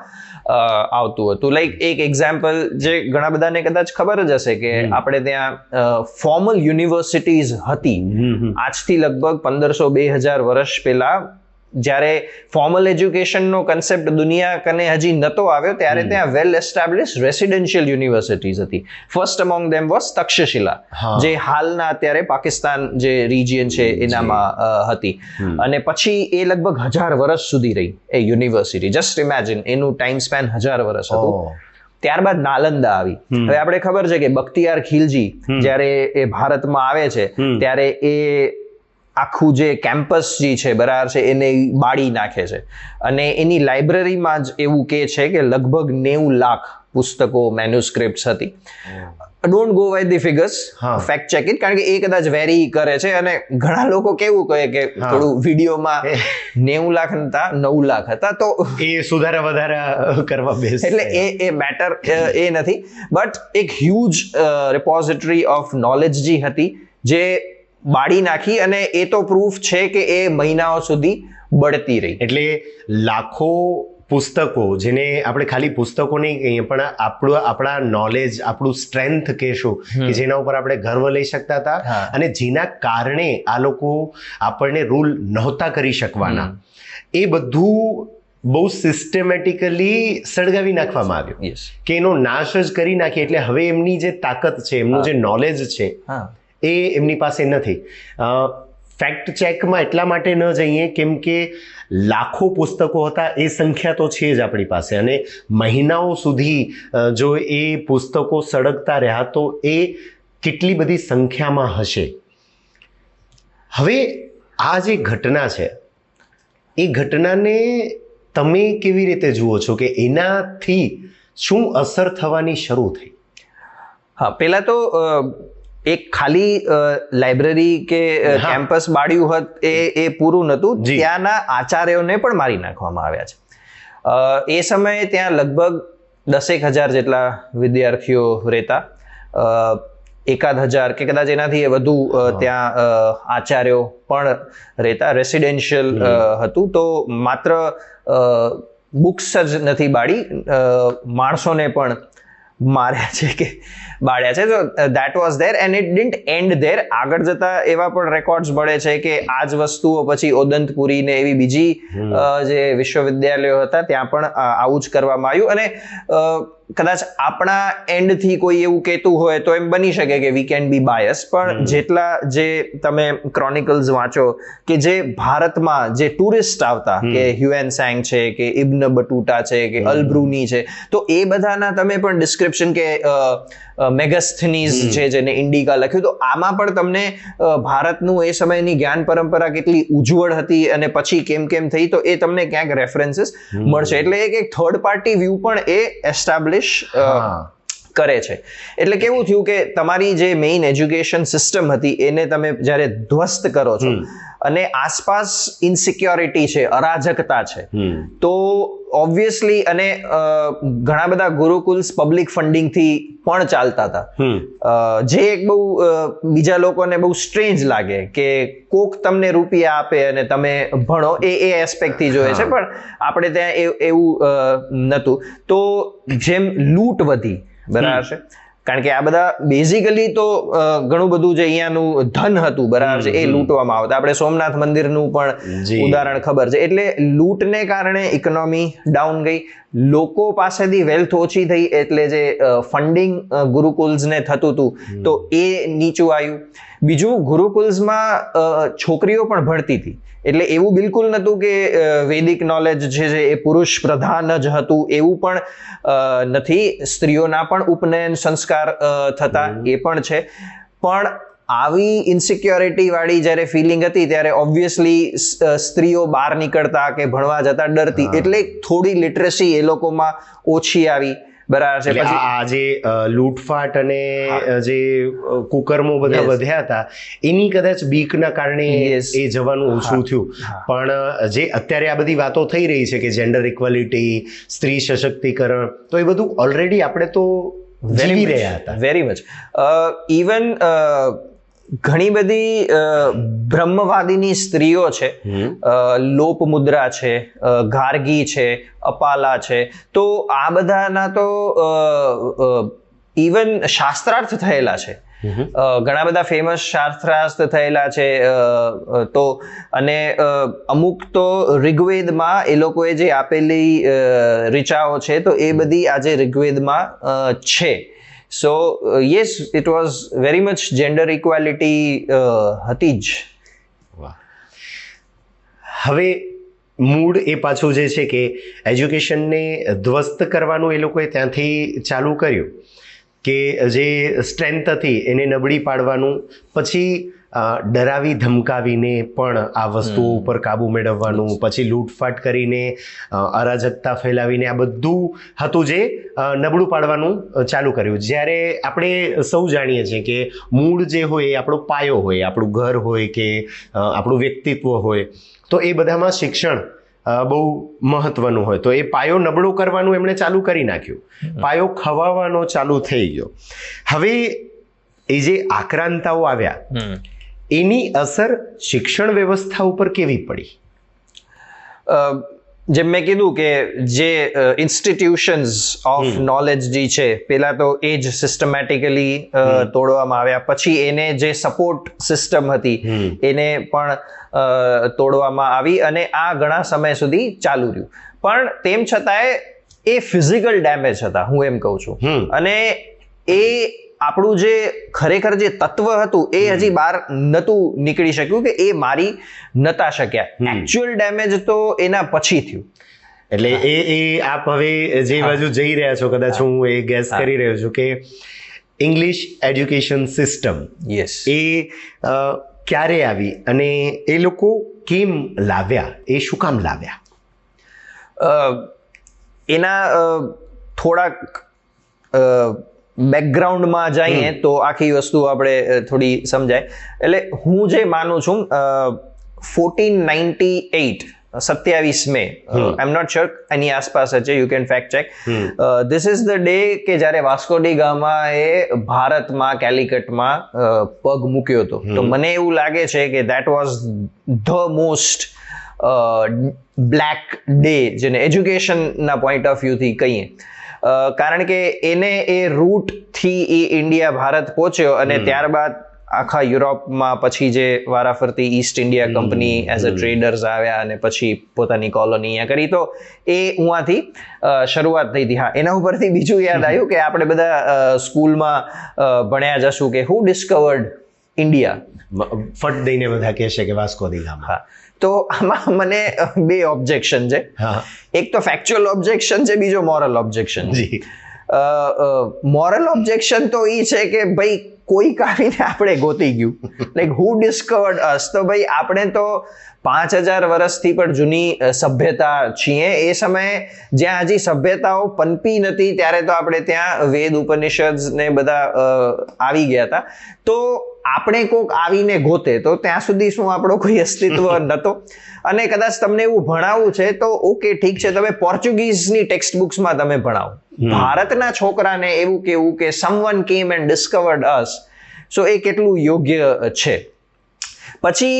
આવતું હતું. લાઈક એક એક્ઝામ્પલ જે ઘણા બધાને કદાચ ખબર જ હશે કે આપણે ત્યાં ફોર્મલ યુનિવર્સિટીઝ હતી. આજથી લગભગ 1500-2000 વર્ષ પહેલા જ્યારે ફોર્મલ એજ્યુકેશનનો કન્સેપ્ટ દુનિયા કને હજી નહોતો આવ્યો, ત્યારે ત્યાં વેલ એસ્ટાબ્લિશ રેસિડેન્શિયલ યુનિવર્સિટીઝ હતી. First among them was Takshashila, જે હાલના અત્યારે પાકિસ્તાન જે રિજિયન છે એનામાં હતી. અને પછી એ લગભગ 1000 વર્ષ સુધી રહી એ યુનિવર્સિટી. જસ્ટ ઇમેજિન, એનું ટાઈમ સ્પેન 1000 વર્ષ હતું. ત્યારબાદ નાલંદા આવી. હવે આપણે ખબર છે કે બખ્તિયાર ખિલજી જ્યારે એ ભારતમાં આવે છે ત્યારે એ આખું જે કેમ્પસ જે છે બરાબર છે એને બાળી નાખે છે. અને એની લાઇબ્રેરીમાં જ એવું કે છે કે લગભગ 90 લાખ પુસ્તકો, મેન્યુસ્ક્રિપ્ટ્સ હતી. Don't go by the figures, fact check it, કારણ કે એ કદાચ વેરી કરે છે. અને ઘણા લોકો કેવું કહે કે થોડું વિડીયોમાં 90 લાખ નતા, 9 લાખ હતા. તો એ સુધારા વધારા કરવા બેસ, એટલે એ મેટર એ નથી. બટ એક હ્યુજ રિપોઝિટરી ઓફ નોલેજ જે હતી જે બાળી નાખી, અને એ તો પ્રૂફ છે કે એ મહિનાઓ સુધી બળતી રહી. એટલે લાખો પુસ્તકો, જેને આપણે ખાલી પુસ્તકો નહીં કહીએ પણ આપણા નોલેજ, આપણું સ્ટ્રેન્થ કહેશું કે જેના ઉપર આપણે ગર્વ લઈ શકતા હતા, અને જેના કારણે આ લોકો આપણને રૂલ નહોતા કરી શકવાના, એ બધું બહુ સિસ્ટમેટિકલી સળગાવી નાખવામાં આવ્યું કે એનો નાશ જ કરી નાખીએ. એટલે હવે એમની જે તાકાત છે, એમનું જે નોલેજ છે એ એમની પાસે નથી. ફેક્ટ ચેકમાં એટલા માટે ન જઈએ કેમ કે લાખો પુસ્તકો હતા, એ સંખ્યા તો છે જ આપણી પાસે, અને મહિનાઓ સુધી જો એ પુસ્તકો સળગતા રહ્યા તો એ કેટલી બધી સંખ્યામાં હશે. હવે આ જે ઘટના છે એ ઘટનાને તમે કેવી રીતે જુઓ છો કે એનાથી શું અસર થવાની શરૂ થઈ? હા, પહેલા તો એક ખાલી લાઇબ્રેરી કે કેમ્પસ બાળ્યું હોત એ પૂરું નહોતું. ત્યાંના આચાર્યોને પણ મારી નાખવામાં આવ્યા છે. એ સમયે ત્યાં લગભગ 10,000 જેટલા વિદ્યાર્થીઓ રહેતા. 1000 કે કદાચ એનાથી વધુ ત્યાં આચાર્યો પણ રહેતા. રેસિડેન્શિયલ હતું. તો માત્ર બુક્સ જ નથી બાળી, માણસોને પણ માર્યા છે કે બાળ્યા છે. તો that was there and it didn't and there. આગળ જતા એવા પણ રેકોર્ડ્સ મળે છે કે આ જ વસ્તુઓ પછી ઓદંતપુરી ને એવી બીજી જે વિશ્વવિદ્યાલયો હતા ત્યાં પણ આવું જ કરવામાં આવ્યું. અને કદાચ આપણા એન્ડથી કોઈ એવું કહેતું હોય તો એમ બની શકે કે વી કેન બી બાયસ, પણ જેટલા જે તમે ક્રોનિકલ્સ વાંચો કે જે ભારતમાં જે ટુરિસ્ટ આવતા, કે હ્યુએન સાંગ છે, કે ઇબ્ન બટુટા છે, કે અલ-બ્રુની છે, તો એ બધાના તમે પણ ડિસ્ક્રિપ્શન કે મેગસ્થનીઝ છે જેને ઇન્ડિકા લખ્યું, તો આમાં પણ તમને ભારતનું એ સમયની જ્ઞાન પરંપરા કેટલી ઉજ્જવળ હતી અને પછી કેમ કેમ થઈ, તો એ તમને ક્યાંક રેફરન્સીસ મળશે. એટલે એક થર્ડ પાર્ટી વ્યૂ પણ એ એસ્ટાબ્લિશ કરે છે. એટલે કેવું થયું કે તમારી જે મેઇન એજ્યુકેશન સિસ્ટમ હતી એને તમે જ્યારે ધ્વસ્ત કરો છો અને આસપાસ ઇનસિક્યોરિટી છે, અરાજકતા છે, તો ઓબ્વિયસલી અને ઘણા બધા ગુરુકુલ્સ પબ્લિક ફંડિંગથી પણ ચાલતા હતા, જે એક બહુ બીજા લોકોને બહુ સ્ટ્રેન્જ લાગે કે કોક તમને રૂપિયા આપે અને તમે ભણો, એ એસ્પેક્ટથી જોઈએ છે. પણ આપણે ત્યાં એવું નહોતું. તો જેમ લૂંટ વધી, બરાબર છે, કારણ કે આ બધા બેઝિકલી તો ઘણું બધું જે અહીંયાનું ધન હતું, બરાબર છે, એ લૂંટવામાં આવતા. આપણે સોમનાથ મંદિરનું પણ ઉદાહરણ ખબર છે. એટલે લૂંટને કારણે ઇકોનોમી ડાઉન ગઈ, લોકો પાસેથી વેલ્થ ઓછી થઈ, એટલે જે ફંડિંગ ગુરુકુલ્સને થતું હતું તો એ નીચું આવ્યું. બીજું, ગુરુકુલ્સમાં છોકરીઓ પણ ભણતી હતી, એટલે એવું બિલકુલ નહોતું કે વૈદિક નોલેજ છે એ પુરુષ પ્રધાન જ હતું, એવું પણ નથી. સ્ત્રીઓના પણ ઉપનયન સંસ્કાર થતા, એ પણ છે. પણ આવી ઇન્સિક્યોરિટી વાળી જ્યારે ફિલિંગ હતી ત્યારે ઓબ્વિયસલી સ્ત્રીઓ બહાર નીકળતા કે ભણવા જતા ડરતી, એટલે થોડી લિટરસી એ લોકોમાં ઓછી આવી, બરાબર છે. પછી આ જે લૂંટફાટ અને જે કુકર્મો બધા વધ્યા હતા એની કદાચ બીકના કારણે એ જવાનું ઓછું થયું. પણ જે અત્યારે આ બધી વાતો થઈ રહી છે કે જેન્ડર ઇક્વાલિટી, સ્ત્રી સશક્તિકરણ, તો એ બધું ઓલરેડી આપણે તો જીવી રહ્યા હતા. Very much. ઇવન ઘણી બધી બ્રહ્મવાદીની સ્ત્રીઓ છે, લોપમુદ્રા છે, ગાર્ગી છે, અપાલા છે, તો આ બધાના તો ઇવન શાસ્ત્રાર્થ થયેલા છે. ઘણા બધા ફેમસ શાસ્ત્રાર્થ થયેલા છે. તો અને અમુક તો ઋગ્વેદમાં એ લોકોએ જે આપેલી ઋચાઓ છે તો એ બધી આજે ઋગ્વેદમાં છે. સો yes, it was very much gender equality હતી જ. હવે મૂળ એ પાછું જે છે કે એજ્યુકેશનને ધ્વસ્ત કરવાનું એ લોકોએ ત્યાંથી ચાલુ કર્યું, કે જે સ્ટ્રેન્થ હતી એને નબળી પાડવાનું, પછી ડરાવી ધમકાવીને પણ આ વસ્તુઓ ઉપર કાબુ મેળવવાનું, પછી લૂંટફાટ કરીને અરાજકતા ફેલાવીને આ બધું હતું જે નબળું પાડવાનું ચાલુ કર્યું. જ્યારે આપણે સૌ જાણીએ છીએ કે મૂળ જે હોય એ આપણો પાયો હોય, આપણું ઘર હોય કે આપણું વ્યક્તિત્વ હોય, તો એ બધામાં શિક્ષણ બહુ મહત્વનું હોય. તો એ પાયો નબળો કરવાનું એમણે ચાલુ કરી નાખ્યું, પાયો ખવાવાનો ચાલુ થઈ ગયો. હવે એ જે આક્રાંતાઓ આવ્યા એની અસર શિક્ષણ વ્યવસ્થા ઉપર કેવી પડી? જેમ મેં કીધું કે જે ઇન્સ્ટિટ્યુશન્સ ઓફ નોલેજ જે છે, પેલા તો એ જ સિસ્ટમેટિકલી તોડવામાં આવ્યા, પછી એને જે સપોર્ટ સિસ્ટમ હતી એને પણ તોડવામાં આવી, અને આ ઘણા સમય સુધી ચાલુ રહ્યું. પણ તેમ છતાંય એ ફિઝિકલ ડેમેજ હતા, હું એમ કહું છું. અને એ આપણું જે ખરેખર જે તત્વ હતું એ હજી બહાર નહોતું નીકળી શક્યું, કે એ મારી નતા શક્યા. એકચ્યુઅલ ડેમેજ તો એના પછી થયું. એટલે એ આપ હવે જે બાજુ જઈ રહ્યા છો, કદાચ હું એ ગેસ કરી રહ્યો છું કે ઇંગ્લિશ એજ્યુકેશન સિસ્ટમ એ ક્યારે આવી અને એ લોકો કેમ લાવ્યા, એ શું કામ લાવ્યા? એના થોડાક બેકગ્રાઉન્ડમાં જઈએ તો આખી વસ્તુ આપણે થોડી સમજાય. એટલે હું જે માનું છું, 1498 27 મે, આઈ એમ નોટ શ્યોર, એની આસપાસ છે, you can fact check. This is the day કે જ્યારે વાસ્કો ડી ગામા એ ભારતમાં, કેલિકટમાં પગ મૂક્યો હતો. તો મને એવું લાગે છે કે that was the most black day, જેને એજ્યુકેશનના પોઈન્ટ ઓફ વ્યૂથી કહીએ. કારણ કે એને એ રૂટથી એ ઇન્ડિયા, ભારત પહોંચ્યો, અને ત્યારબાદ આખા યુરોપમાં પછી જે વારાફરતી East India company as a traders આવ્યા અને પછી પોતાની કોલોની અહીંયા કરી. તો એ ઉहाँથી શરૂઆત થઈ હતી. હા, એના ઉપરથી બીજું યાદ આવ્યું કે આપણે બધા સ્કૂલમાં ભણ્યા જશું કે હુ ડિસ્કવર્ડ ઇન્ડિયા. ફટ દઈને બધા કહેશે કે વાસ્કો દી ગામા. હા, તો આમાં મને બે ઓબ્જેક્શન છે. એક તો ફેક્ચ્યુઅલ ઓબ્જેક્શન છે, બીજો મોરલ ઓબ્જેક્શન છે. મોરલ ઓબ્જેક્શન તો એ છે કે ભાઈ કોઈક આવીને આપણે ગોતી ગયું, લાઈક હુ ડિસ્કવર્ડ અસ. તો ભાઈ આપણે તો 5000 વર્ષથી પણ જૂની સભ્યતા છીએ. એ સમયે જ્યાં હજી સભ્યતાઓ પનપી નથી ત્યારે તો આપણે ત્યાં વેદ ઉપનિષદ ને બધા આવી ગયા હતા. તો આપણે કોક આવીને ગોતે, તો ત્યાં સુધી શું આપણો કોઈ અસ્તિત્વ નહોતો. અને કદાચ તમને એવું ભણાવવું છે તો ઓકે ઠીક છે, તમે પોર્ચુગીઝની ટેક્સ્ટ બુક્સમાં તમે ભણાવો. ભારતના છોકરાને એવું કેવું કે સમવન કેમ એન્ડ ડિસ્કવર્ડ અસ, સો એ કેટલું યોગ્ય છે. પછી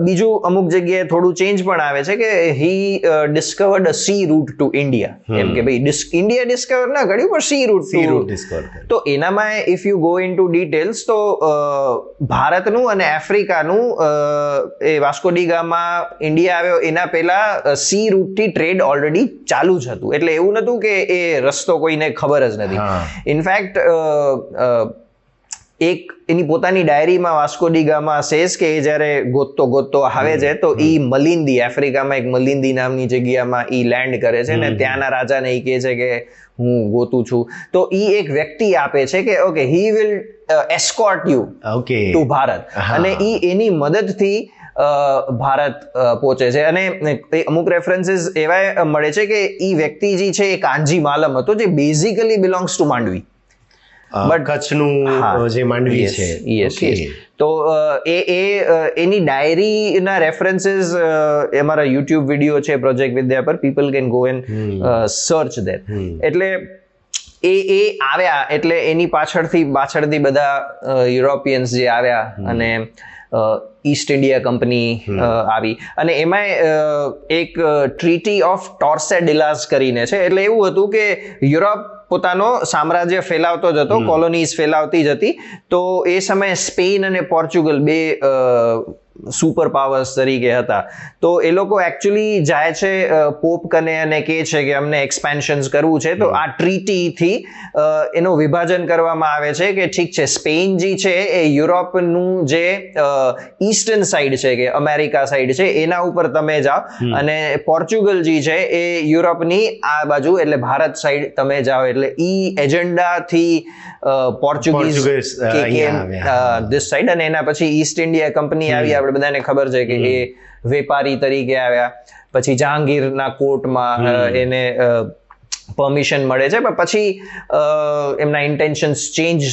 બીજું અમુક જગ્યાએ થોડું ચેન્જ પણ આવે છે કે he discovered a sea route to India, એમ કે ભાઈ ઇન્ડિયા ડિસ્કવર ના કર્યું પણ સી રૂટ ડિસ્કવર. તો એનામાં if you go in to details તો ભારતનું અને આફ્રિકાનું એ વાસ્કો ડી ગામા ઇન્ડિયા આવ્યો એના પહેલા સી રૂટથી ટ્રેડ ઓલરેડી ચાલુ જ હતું. એટલે એવું નહોતું કે એ રસ્તો કોઈને ખબર જ નથી. ઇનફેક્ટ એક એની પોતાની ડાયરીમાં વાસ્કો ડી ગામા સેઝ કે એ જ્યારે ગોતતો આવે છે તો ઈ મલિંદી, આફ્રિકામાં એક મલિંદી નામની જગ્યામાં ઈ લેન્ડ કરે છે ને ત્યાંના રાજાને ઈ કહે છે કે હું ગોતું છું. તો ઈ એક વ્યક્તિ આપે છે કે okay he will escort you to Bharat, અને ઈ એની મદદથી ભારત પહોંચે છે. અને અમુક રેફરન્સીસ એવા મળે છે કે ઈ વ્યક્તિ જે છે એ કાંજી માલમ હતો, જે બેઝિકલી બિલોંગ્સ ટુ માંડવી. કચ્છનું જે માંડવી છે. યસ. તો એની ડાયરીના રેફરન્સીસ અમારા યુટ્યુબ વિડીયો છે પ્રોજેક્ટ વિદ્યા પર, people can go and search that. એટલે એ આવ્યા એટલે એની પાછળથી બધા યુરોપિયન્સ જે આવ્યા અને ઈસ્ટ ઇન્ડિયા કંપની આવી, અને એમાં એક ટ્રીટી ઓફ ટોર્સેડિલાસ કરીને છે. એટલે એવું હતું કે યુરોપ પોતાનો સામ્રાજ્ય ફેલાવતો જ હતો, કોલોનીઝ ફેલાવતી જ હતી. તો એ સમયે સ્પેન અને પોર્ચુગલ બે સુપર પાવર્સ તરીકે હતા. તો એ લોકો એકચ્યુઅલી જાય છે પોપ કને અને કહે છે કે અમને એક્સપેન્શન્સ કરવું છે. તો આ ટ્રીટીથી એનું વિભાજન કરવામાં આવે છે કે ઠીક છે, સ્પેન જે છે એ યુરોપનું જે ઈસ્ટર્ન સાઈડ છે કે અમેરિકા સાઈડ છે એના ઉપર તમે જાઓ, અને પોર્ચુગલ જે છે એ યુરોપની આ બાજુ એટલે ભારત સાઈડ તમે જાઓ. એટલે ઈ એજન્ડાથી પોર્ચુગીઝ ધીસ સાઈડ, અને એના પછી ઈસ્ટ ઇન્ડિયા કંપની આવી. આપણે બધાને ખબર છે કે એ વેપારી તરીકે આવ્યા. પછી જહાંગીરના કોર્ટમાં એને પરમિશન મળે છે, પણ પછી એમના ઇન્ટેન્શન્સ ચેન્જ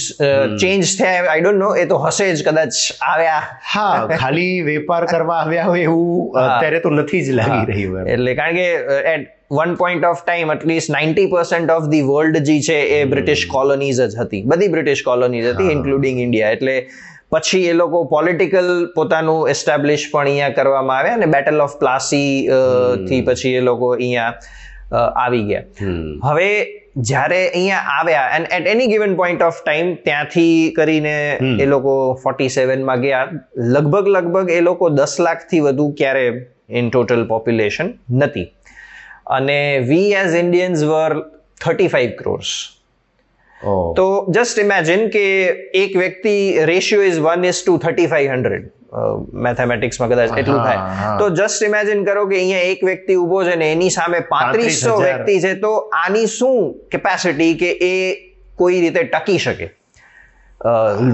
થયા. આઈ ડોન્ટ નો, એ તો હશે જ કદાચ આવ્યા. હા, ખાલી વેપાર કરવા આવ્યા હોય એવું અત્યારે તો નથી જ લાગી રહ્યું. એટલે કારણ કે at one point of time at least 90% of the world જે છે એ બ્રિટિશ કોલોનીઝ જ હતી, બધી બ્રિટિશ કોલોનીઝ હતી ઇન્ક્લુડિંગ ઇન્ડિયા. એટલે પછી એ લોકો પોલિટિકલ પોતાનું એસ્ટાબ્લિશ પણ અહીંયા કરવામાં આવ્યા, અને બેટલ ઓફ પ્લાસી થી પછી એ લોકો અહીંયા આવી ગયા. હવે જ્યારે અહીંયા આવ્યા and at any given point of time ત્યાંથી કરીને એ લોકો 47માં ગયા. લગભગ એ લોકો 10 લાખથી વધુ ક્યારે ઇન ટોટલ પોપ્યુલેશન નથી, અને we as Indians were 35 crores. તો જસ્ટ ઇમેજિન કે એક વ્યક્તિ રેશિયો ઇઝ 1:3500, મેથેમેટિક્સમાં કદાચ એટલું થાય. તો જસ્ટ ઇમેજિન કરો કે અહીંયા એક વ્યક્તિ ઉભો છે ને એની સામે 3500 વ્યક્તિ છે. તો આની શું કેપેસિટી કે એ કોઈ રીતે ટકી શકે?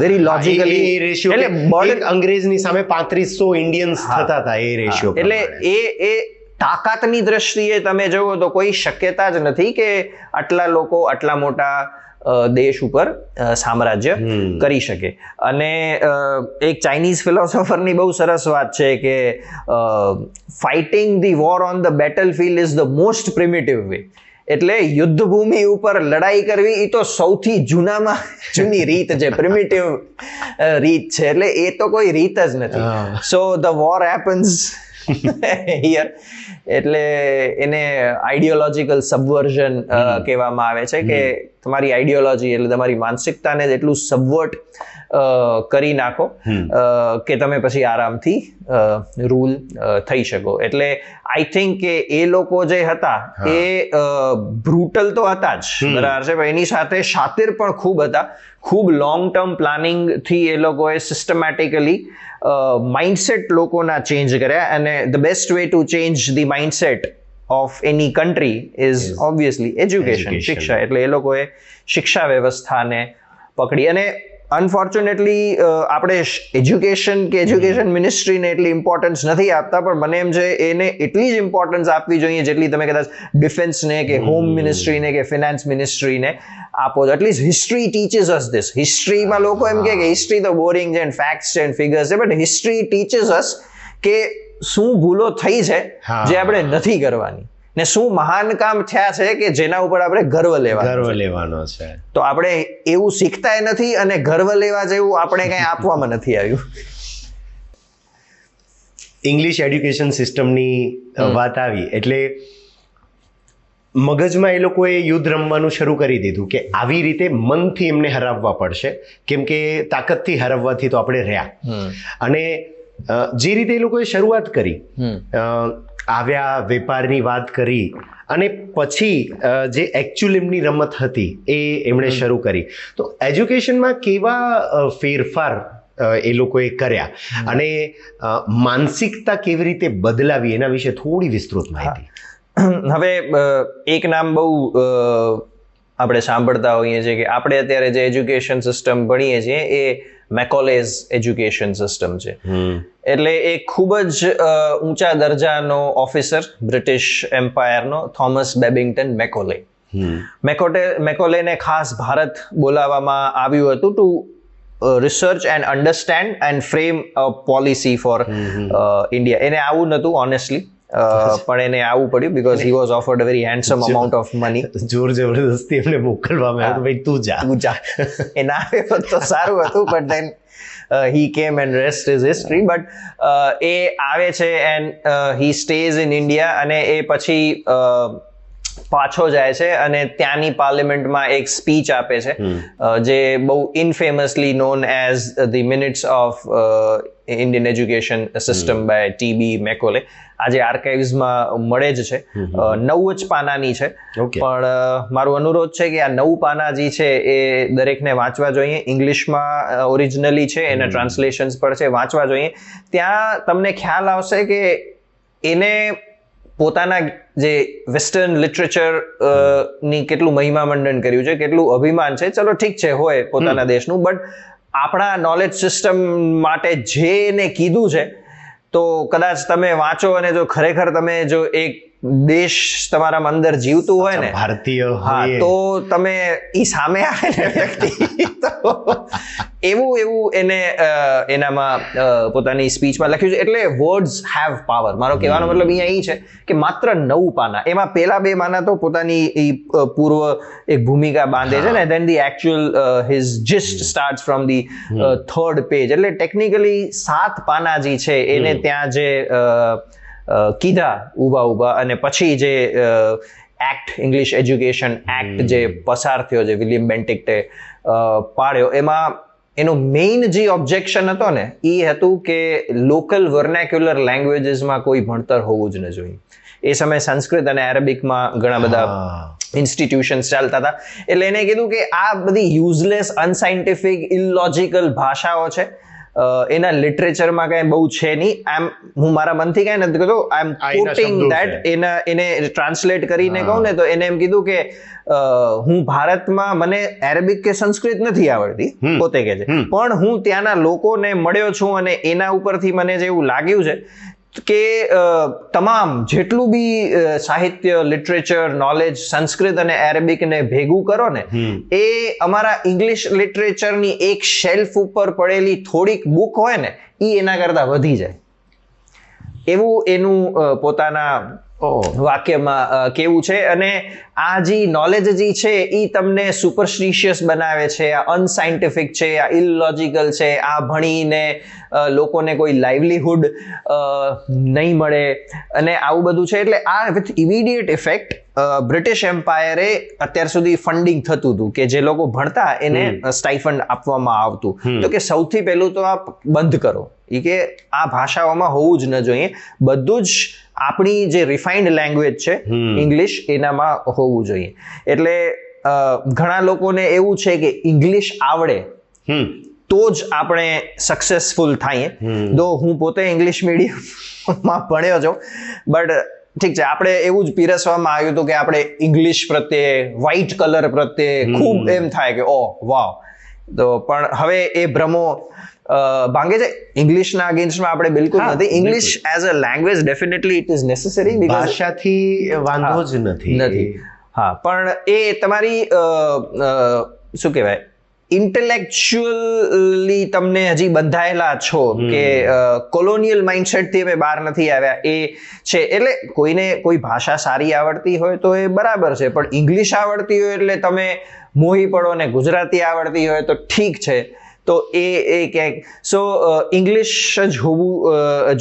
વેરી લોજિકલી એટલે અંગ્રેજની સામે 3500 ઇન્ડિયન્સ થતા હતા એ રેશિયો. એટલે એ તાકાતની દ્રષ્ટિએ તમે જુઓ તો કોઈ શક્યતા જ નથી કે આટલા લોકો આટલા મોટા દેશ ઉપર સામ્રાજ્ય કરી શકે. અને એક ચાઇનીઝ ફિલોસોફરની બહુ સરસ વાત છે કે fighting the war on the battle field is the most primitive way. એટલે યુદ્ધ ભૂમિ ઉપર લડાઈ કરવી એ તો સૌથી જૂનામાં જૂની રીત છે, પ્રિમિટિવ રીત છે. એટલે એ તો કોઈ રીત જ નથી. સો ધ વોર હેપન્સ હિયર. એટલે એને આઈડિયોલોજીકલ સબવર્ઝન કહેવામાં આવે છે કે તમારી આઈડિયોલોજી એટલે તમારી માનસિકતાને એટલું સબવર્ટ કરી નાખો કે તમે પછી આરામથી રૂલ થઈ શકો. એટલે આઈ થિંક કે એ લોકો જે હતા એ બ્રુટલ તો હતા જ બરાબર છે, પણ એની સાથે શાતિર પણ ખૂબ હતા. ખૂબ લોંગ ટર્મ પ્લાનિંગથી એ લોકોએ સિસ્ટમેટિકલી માઇન્ડસેટ લોકોના ચેન્જ કર્યા. અને the best way to change the mindset of any country is obviously education, શિક્ષા. એટલે એ લોકોએ શિક્ષા વ્યવસ્થાને પકડી. અને અનફોર્ચ્યુનેટલી આપણે એજ્યુકેશન મિનિસ્ટ્રીને એટલી ઇમ્પોર્ટન્સ નથી આપતા, પણ મને એમ છે એને એટલી જ ઇમ્પોર્ટન્સ આપવી જોઈએ જેટલી તમે કદાચ ડિફેન્સને કે હોમ મિનિસ્ટ્રીને કે ફિનાન્સ મિનિસ્ટ્રીને આપો છો. At least history teaches us this. હિસ્ટ્રીમાં લોકો એમ કે હિસ્ટ્રી તો બોરિંગ છે, ફેક્ટ્સ છે, ફિગર્સ છે, બટ હિસ્ટ્રી ટીચીસ અસ કે શું ભૂલો થઈ છે જે આપણે નથી કરવાની, ને શું મહાન કામ થયા છે કે જેના ઉપર આપણે ગર્વ લેવાનો છે. તો આપણે એવું શીખતાય નથી અને ગર્વ લેવા જેવું આપણે કંઈ આપવામાં નથી આવ્યું. ઇંગ્લિશ એડ્યુકેશન સિસ્ટમની વાત આવી એટલે મગજમાં એ લોકોએ યુદ્ધ રમવાનું શરૂ કરી દીધું કે આવી રીતે મનથી એમને હરાવવા પડશે, કેમ કે તાકાતથી હરાવવાથી તો આપણે રહ્યા. અને જે રીતે એ લોકોએ શરૂઆત કરી, આવ્યા, વેપારની વાત કરી, અને પછી જે એકચ્યુઅલ એમની રમત હતી એ એમણે શરૂ કરી. તો એજ્યુકેશનમાં કેવા ફેરફાર એ લોકોએ કર્યા અને માનસિકતા કેવી રીતે બદલાવી એના વિશે થોડી વિસ્તૃત માહિતી. હવે એક નામ બહુ આપણે સાંભળતા હોઈએ છીએ કે આપણે અત્યારે જે એજ્યુકેશન સિસ્ટમ ભણીએ છીએ એ મેકોલેઝ એજ્યુકેશન સિસ્ટમ છે. એટલે એ ખૂબ જ ઊંચા દરજાનો ઓફિસર બ્રિટિશ એમ્પાયરનો થોમસ બેબિંગ્ટન મેકોલે. મેકોલેને ખાસ ભારત બોલાવવામાં આવ્યું હતું to research and understand and frame a policy for India. એને આવું નહોતું ઓનેસ્ટલી, પણ એને આવવું પડ્યું because he was offered a very handsome amount of money. જોર જબરદસ્તી એમને મોકલવામાં આવ્યું, ભાઈ તું જા. એ ના આવ્યો તો સારું હતું, but than he came and rest is history. but એ આવે છે and he stays in India અને એ પછી પાછો જાય છે અને ત્યાંની પાર્લિમેન્ટમાં એક સ્પીચ આપે છે જે બહુ infamously known as the minutes of Indian education system by TB. Macaulay. આજે આર્કાઇવ્સમાં મળે જ છે, 9 જ પાનાની છે. પણ મારો અનુરોધ છે કે આ 9 પાના જે છે એ દરેકને વાંચવા જોઈએ. ઇંગ્લિશમાં ઓરિજિનલી છે, એના ટ્રાન્સલેશન્સ પર છે, વાંચવા જોઈએ. ત્યાં તમને ખ્યાલ આવશે કે એને પોતાના જે વેસ્ટર્ન લિટરેચર ની કેટલું મહિમા મંડન કર્યું છે, કેટલું અભિમાન છે. ચલો ઠીક છે હોય પોતાના દેશનું, બટ આપણા નોલેજ સિસ્ટમ માટે જે એને કીધું છે, તો કદાચ તમે વાંચો અને જો ખરેખર તમે જો એક દેશ તમારા અંદર જીવતું હોય ને, ભારતીય, હા, તો તમે ઈ સામે આવે ને વ્યક્તિ, તો એવું એને એનામાં પોતાની સ્પીચમાં લખ્યું છે. એટલે વર્ડ્સ હેવ પાવર. મારો કહેવાનો મતલબ અહીંયા એ છે કે માત્ર 9 પાના, એમાં પેલા 2 પાના તો પોતાની પૂર્વ એક ભૂમિકા બાંધે છે ને, then the actual his gist starts from the 3rd page. એટલે ટેકનિકલી 7 પાના જે છે એને ત્યાં જે કીધા ઊભા અને પછી જે એક્ટ, ઇંગ્લિશ એજ્યુકેશન એક્ટ જે પસાર થયો, જે વિલિયમ બેન્ટિક્ટે પાડ્યો, એમાં એનો મેઇન જે ઓબ્જેક્શન હતો ને એ હતું કે લોકલ વર્નેક્યુલર લેંગ્વેજીસમાં કોઈ ભણતર હોવું જ ન જોઈએ. એ સમયે સંસ્કૃત અને એરેબિકમાં ઘણા બધા ઇન્સ્ટિટ્યુશન્સ ચાલતા હતા. એટલે એને કીધું કે આ બધી યુઝલેસ, અનસાયન્ટિફિક, ઇલોજિકલ ભાષાઓ છે, એના લિટરેચરમાં કઈ બહુ છે નહીં. હું મારા મનથી કઈ નથી કહેતો, આઈ એમ કોટિંગ ધેટ. એને ટ્રાન્સલેટ કરીને કહું ને તો એને એમ કીધું કે હું ભારતમાં, મને એરેબિક કે સંસ્કૃત નથી આવડતી, પોતે કહે છે, પણ હું ત્યાંના લોકોને મળ્યો છું અને એના ઉપરથી મને જે એવું લાગ્યું છે કે તમામ જેટલું બી સાહિત્ય, લિટરેચર, નોલેજ, સંસ્કૃત અને એરેબિકને ભેગું કરો ને, એ અમારા ઇંગ્લિશ લિટરેચરની એક શેલ્ફ ઉપર પડેલી થોડીક બુક હોય ને, એ એના કરતાં વધી જાય. એવું એનું પોતાના વાક્યમાં કેવું છે. અને આ જે નોલેજ જે છે એ તમને સુપરસ્ટિશિયસ બનાવે છે, આ અનસાયન્ટિફિક છે, આ ઇલોજિકલ છે, આ ભણીને લોકોને કોઈ લાઇવલીહુડ નહીં મળે અને આવું બધું છે. એટલે આ વિથ ઇમિડિયેટ ઇફેક્ટ બ્રિટિશ એમ્પાયરે અત્યાર સુધી ફંડિંગ થતું હતું કે જે લોકો ભણતા એને સ્ટાઇફન્ડ આપવામાં આવતું, તો કે સૌથી પહેલું તો આપ બંધ કરો, એ કે આ ભાષાઓમાં હોવું જ ન જોઈએ. બધું જ આપણી જે રિફાઇન્ડ લેંગ્વેજ છે ઇંગ્લિશ, એનામાં હોવું જોઈએ. એટલે ઘણા લોકોને એવું છે કે ઇંગ્લિશ આવડે તો જ આપણે સક્સેસફુલ થઈએ. દો હું પોતે ઇંગ્લિશ મીડિયમમાં ભણ્યો છું, બટ ઠીક છે, આપણે એવું જ પીરસવામાં આવ્યું હતું કે આપણે ઇંગ્લિશ પ્રત્યે, વ્હાઇટ કલર પ્રત્યે ખૂબ એમ થાય કે ઓહ વાવ, તો પણ હવે એ ભ્રમો ભાંગે છે. ઇંગ્લિશના અગેન્સ્ટમાં આપણે બિલકુલ નથી. English as a language definitely it is necessary, ભાષાથી વાંધો જ નથી. હા, પણ એ તમારી શું કહેવાય, ઇન્ટેલેક્ચ્યુઅલી તમને હજી બંધાયેલા છો કે કોલોનિયલ માઇન્ડસેટથી અમે બહાર નથી આવ્યા એ છે. એટલે કોઈને કોઈ ભાષા સારી આવડતી હોય તો એ બરાબર છે, પણ ઇંગ્લિશ આવડતી હોય એટલે તમે મોહી પડો ને ગુજરાતી આવડતી હોય તો ઠીક છે. તો એ ક્યાંક સો ઇંગ્લિશ જ હોવું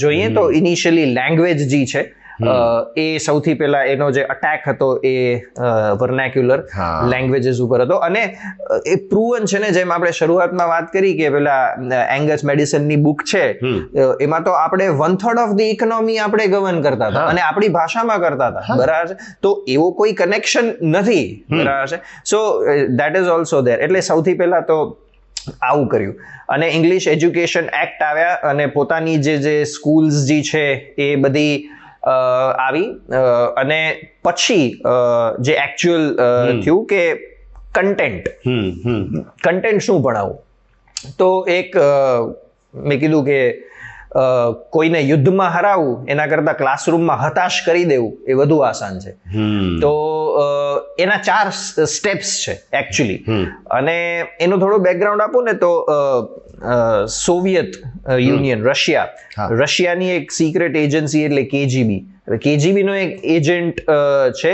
જોઈએ. તો ઇનિશિયલી લેંગ્વેજ જે છે એ સૌથી પહેલા એનો જે અટેક હતો એ વર્નેક્યુલર લેંગ્વેજીસ ઉપર હતો. અને એ પ્રૂવન છે ને, જેમ આપણે શરૂઆતમાં વાત કરી કે પેલા એંગસ મેડિસનની બુક છે, એમાં તો આપણે 1/3 ઓફ ધી ઇકોનોમી આપણે ગવર્ન કરતા હતા અને આપણી ભાષામાં કરતા હતા. બરાબર છે. તો એવો કોઈ કનેક્શન નથી. બરાબર છે. So that is also there. એટલે સૌથી પહેલા તો આવું કર્યું. અને ઇંગ્લિશ એજ્યુકેશન એક્ટ આવ્યા અને પોતાની જે સ્કૂલ્સ જે છે એ બધી આવી. અને પછી જે એકચ્યુઅલ થયું કે કન્ટેન્ટ શું ભણાવવું. તો એક મેં કીધું કે કોઈને યુદ્ધમાં હરાવવું એના કરતા ક્લાસરૂમમાં હતાશ કરી દેવું એ વધુ આસાન છે. તો એના 4 સ્ટેપ્સ છે એકચ્યુઅલી. અને એનું થોડું બેકગ્રાઉન્ડ આપું ને તો સોવિયત યુનિયન, રશિયાની એક સિક્રેટ એજન્સી એટલે કેજીબી. કેજીબી નો એક એજન્ટ છે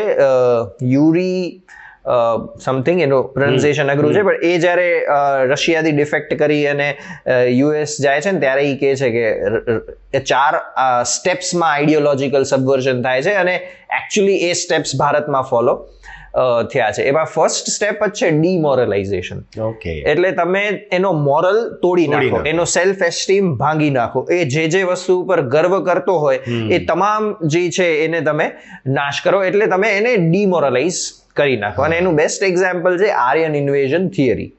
યુરી સમથિંગ, એનું પ્રોનાઉન્સિએશન અઘરું છે, પણ એ જ્યારે રશિયાથી ડિફેક્ટ કરી અને યુએસ જાય છે ને ત્યારે એ કહે છે કે 4 સ્ટેપ્સમાં આઈડિયોલોજીકલ સબવર્ઝન થાય છે અને એકચ્યુઅલી એ સ્ટેપ્સ ભારતમાં ફોલો થયા છે. એમાં ફર્સ્ટ સ્ટેપ જ છે ડિમોરલાઇઝેશન. એટલે તમે એનો મોરલ તોડી નાખો, એનો સેલ્ફ એસ્ટીમ ભાંગી નાખો. એ જે વસ્તુ ઉપર ગર્વ કરતો હોય એ તમામ જે છે એને તમે નાશ કરો. એટલે તમે એને ડિમોરલાઇઝ કરી નાખો. અને એનું બેસ્ટ એક્ઝામ્પલ છે આર્યન ઇન્વેઝન થિયરી.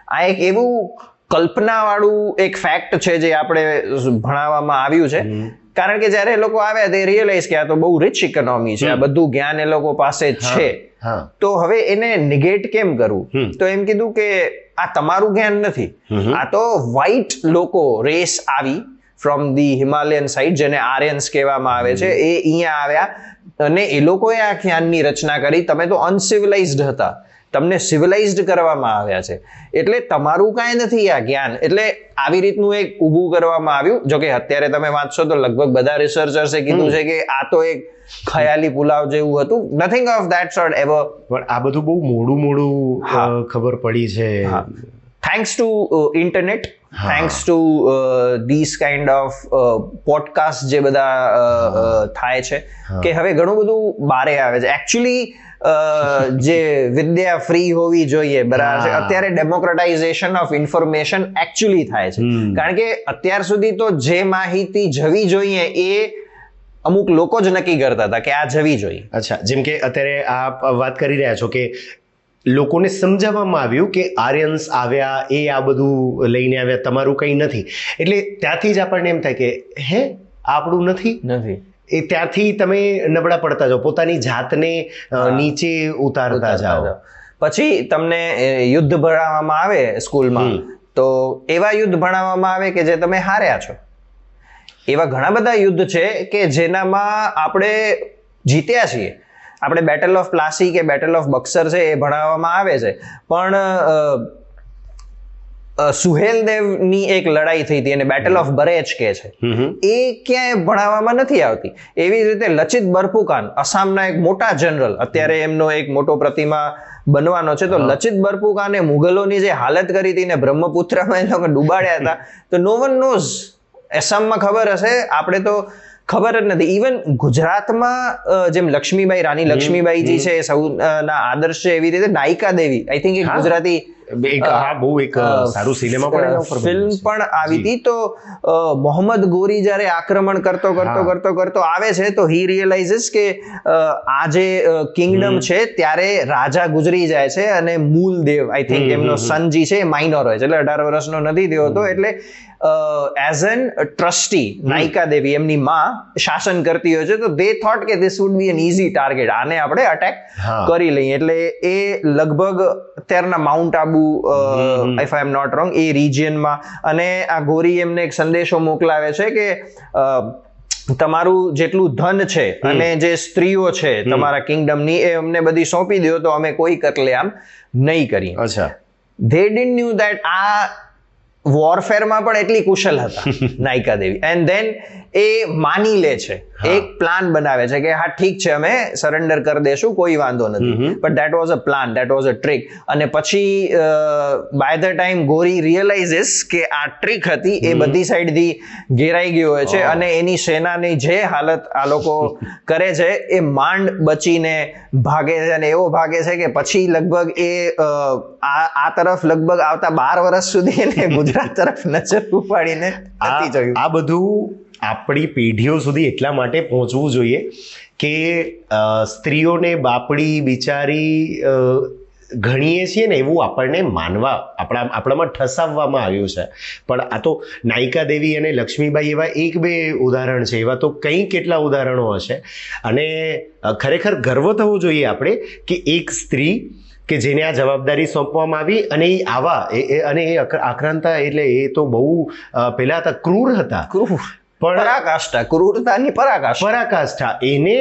આ એક એવું કલ્પનાવાળું એક ફેક્ટ છે જે આપણે ભણાવવામાં આવ્યું છે. કારણ કે જ્યારે એ લોકો આવ્યા તે રિયલાઇઝ કે આ તો બહુ રિચ ઇકોનોમી છે, આ બધું જ્ઞાન એ લોકો પાસે છે, તો હવે એને નિગેટ કેમ કરવું. તો એમ કીધું કે આ તમારું જ્ઞાન નથી, આ તો વ્હાઇટ લોકો રેસ આવી ફ્રોમ ધી હિમાલયન સાઇડ, જેને આર્યન્સ કહેવામાં આવે છે, એ અહીંયા આવ્યા અને એ લોકોએ આ જ્ઞાનની રચના કરી. તમે તો અનસિવિલાઇઝડ હતા, તમને સિવિલાઇઝડ કરવામાં આવ્યા છે, એટલે તમારું કાંઈ નથી આ જ્ઞાન. એટલે આવી રીતનું એક ઊભું કરવામાં આવ્યું. જોકે અત્યારે તમે વાંચશો તો લગભગ બધા રિસર્ચર્સે કીધું છે કે આ તો એક ખયાલી પુલાવ જેવું હતું. Nothing of that sort ever. પણ આ બધું બહુ મોડું ખબર પડી છે. Thanks to internet, thanks to this kind of podcast જે બધા થાય છે, કે હવે ઘણું બધું બારે આવે છે. એકચ્યુઅલી જે વિદ્યા ફ્રી હોવી જોઈએ, બરાબર છે, અત્યારે ડેમોક્રેટાઇઝેશન ઓફ ઇન્ફોર્મેશન એકચ્યુઅલી થાય છે. કારણ કે અત્યાર સુધી તો જે માહિતી જવી જોઈએ એ અમુક લોકો જ નક્કી કરતા હતા કે આ જવી જોઈએ. અચ્છા, જેમ કે અત્યારે આપ વાત કરી રહ્યા છો કે લોકોને સમજાવવામાં આવ્યું કે આર્યન્સ આવ્યા, એ આ બધું લઈને આવ્યા, તમારું કંઈ નથી. એટલે ત્યાંથી જ આપણને એમ થાય કે હે આપણું નથી. એ ત્યાંથી તમે નબળા પડતા જાઓ, પોતાની જાતને નીચે ઉતારતા જાઓ. પછી તમને યુદ્ધ ભણાવવામાં આવે સ્કૂલમાં, તો એવા યુદ્ધ ભણાવવામાં આવે કે જે તમે હાર્યા છો. એવા ઘણા બધા યુદ્ધ છે કે જેનામાં આપણે જીત્યા છીએ. આપણે બેટલ ઓફ પ્લાસી કે બેટલ ઓફ બક્સર છે એ ભણાવવામાં આવે છે, પણ સુહેલદેવની એક લડાઈ થઈ હતી અને બેટલ ઓફ બરેચ કે છે, એ ક્યાંય ભણાવવામાં નથી આવતી. એવી રીતે લચિત બરફુકાન, આસામના એક મોટા જનરલ, અત્યારે એમનો એક મોટો પ્રતિમા બનવાનો છે. તો લચિત બરફુકાને મુઘલોની જે હાલત કરી હતી ને બ્રહ્મપુત્રમાં એ લોકો ડૂબાડ્યા હતા, તો નો વન નોઝ. આસામમાં ખબર હશે, આપણે તો ખબર જ નથી. ઇવન ગુજરાતમાં જેમ લક્ષ્મીબાઈ, રાણી લક્ષ્મીબાઈજી છે સૌના આદર્શ છે, એવી રીતે નાયિકા દેવી, આઈ થિંક એક ગુજરાતી ફિલ્મ પણ આવી હતી. તો મોહમ્મદ ગોરી જ્યારે આક્રમણ કરતો આવે છે, તો હી રિયલાઇઝિસ કે આ જે કિંગડમ છે ત્યારે રાજા ગુજરી જાય છે અને મૂલદેવ, આઈ થિંક એમનો સનજી છે, માઇનોર હોય છે, એટલે 18 વર્ષનો નથી થયો હતો. એટલે as an trustee Nayika Devi એમની માં શાસન કરતી હોય છે, તો દે થોટ કે this would be an easy target, આને આપણે અટેક કરી લઈએ. એટલે એ લગભગ અત્યારના Mount Abu, if I am not wrong, એ રિજિયનમાં, અને આ ગોરી એમને એક સંદેશો મોકલાવે છે કે તમારું જેટલું ધન છે અને જે સ્ત્રીઓ છે તમારા કિંગડમની, એ અમને બધી સોંપી દો તો અમે કોઈ કતલેઆમ નહીં કરીએ. અચ્છા, they didn't knew that આ વોરફેરમાં પણ એટલી કુશલ હતા નાયિકા દેવી. એન્ડ ધેન એ માની લે છે, એક પ્લાન બનાવે છે કે હા ઠીક છે અમે સરેન્ડર કરી દેશું, કોઈ વાંધો નથી. But that was a plan, that was a trick. અને પછી બાય ધ ટાઈમ ગોરી રિયલાઇઝિસ કે આ ટ્રીક હતી, એ બધી સાઈડથી ઘેરાઈ ગયો હોય છે, અને એની સેનાની જે હાલત આ લોકો કરે છે, એ માંડ બચીને ભાગે છે. અને એવો ભાગે છે કે પછી લગભગ એ આ તરફ લગભગ આવતા 12 વર્ષ સુધી એને ગુજરાત તરફ નજર ઉપાડીને નથી જોયું. આ બધું આપણી પેઢીઓ સુધી એટલા માટે પહોંચવું જોઈએ કે સ્ત્રીઓને બાપડી બિચારી ગણીએ છીએ ને એવું આપણને માનવા આપણામાં ઠસાવવામાં આવ્યું છે. પણ આ તો નાયિકા દેવી અને લક્ષ્મીબાઈ એવા 1-2 ઉદાહરણ છે, એવા તો કંઈ કેટલા ઉદાહરણો હશે. અને ખરેખર ગર્વ થવો જોઈએ આપણે કે એક સ્ત્રી કે જેને આ જવાબદારી સોંપવામાં આવી, અને એ અને એ આક્રાંતા, એટલે એ તો બહુ પહેલા હતા, ક્રૂર હતા, પરાકાષ્ઠા, ક્રૂરતાની પરાકાષ્ઠા. એને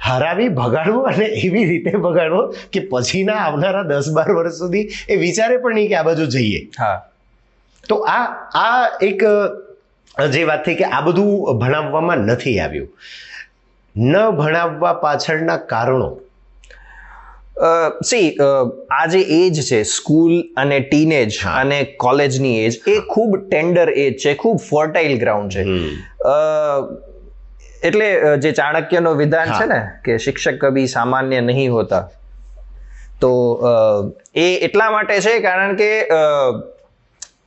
હરાવી ભગાડવો અને એવી રીતે ભગાડવો કે પછીના આવનારા 10-12 વર્ષ સુધી એ વિચારે પણ નહીં કે આ બાજુ જઈએ. હા, તો આ એક જે વાત થઈ કે આ બધું ભણાવવામાં નથી આવ્યું. ન ભણાવવા પાછળના કારણો આ જે એજ છે, સ્કૂલ અને ટીનેજ અને કોલેજની એજ, એ ખૂબ ટેન્ડર એજ છે, ખૂબ ફર્ટાઇલ ગ્રાઉન્ડ છે. એટલે જે ચાણક્યનો વિધાન છે ને કે શિક્ષક કભી સામાન્ય નહીં હોતા, તો એ એટલા માટે છે કારણ કે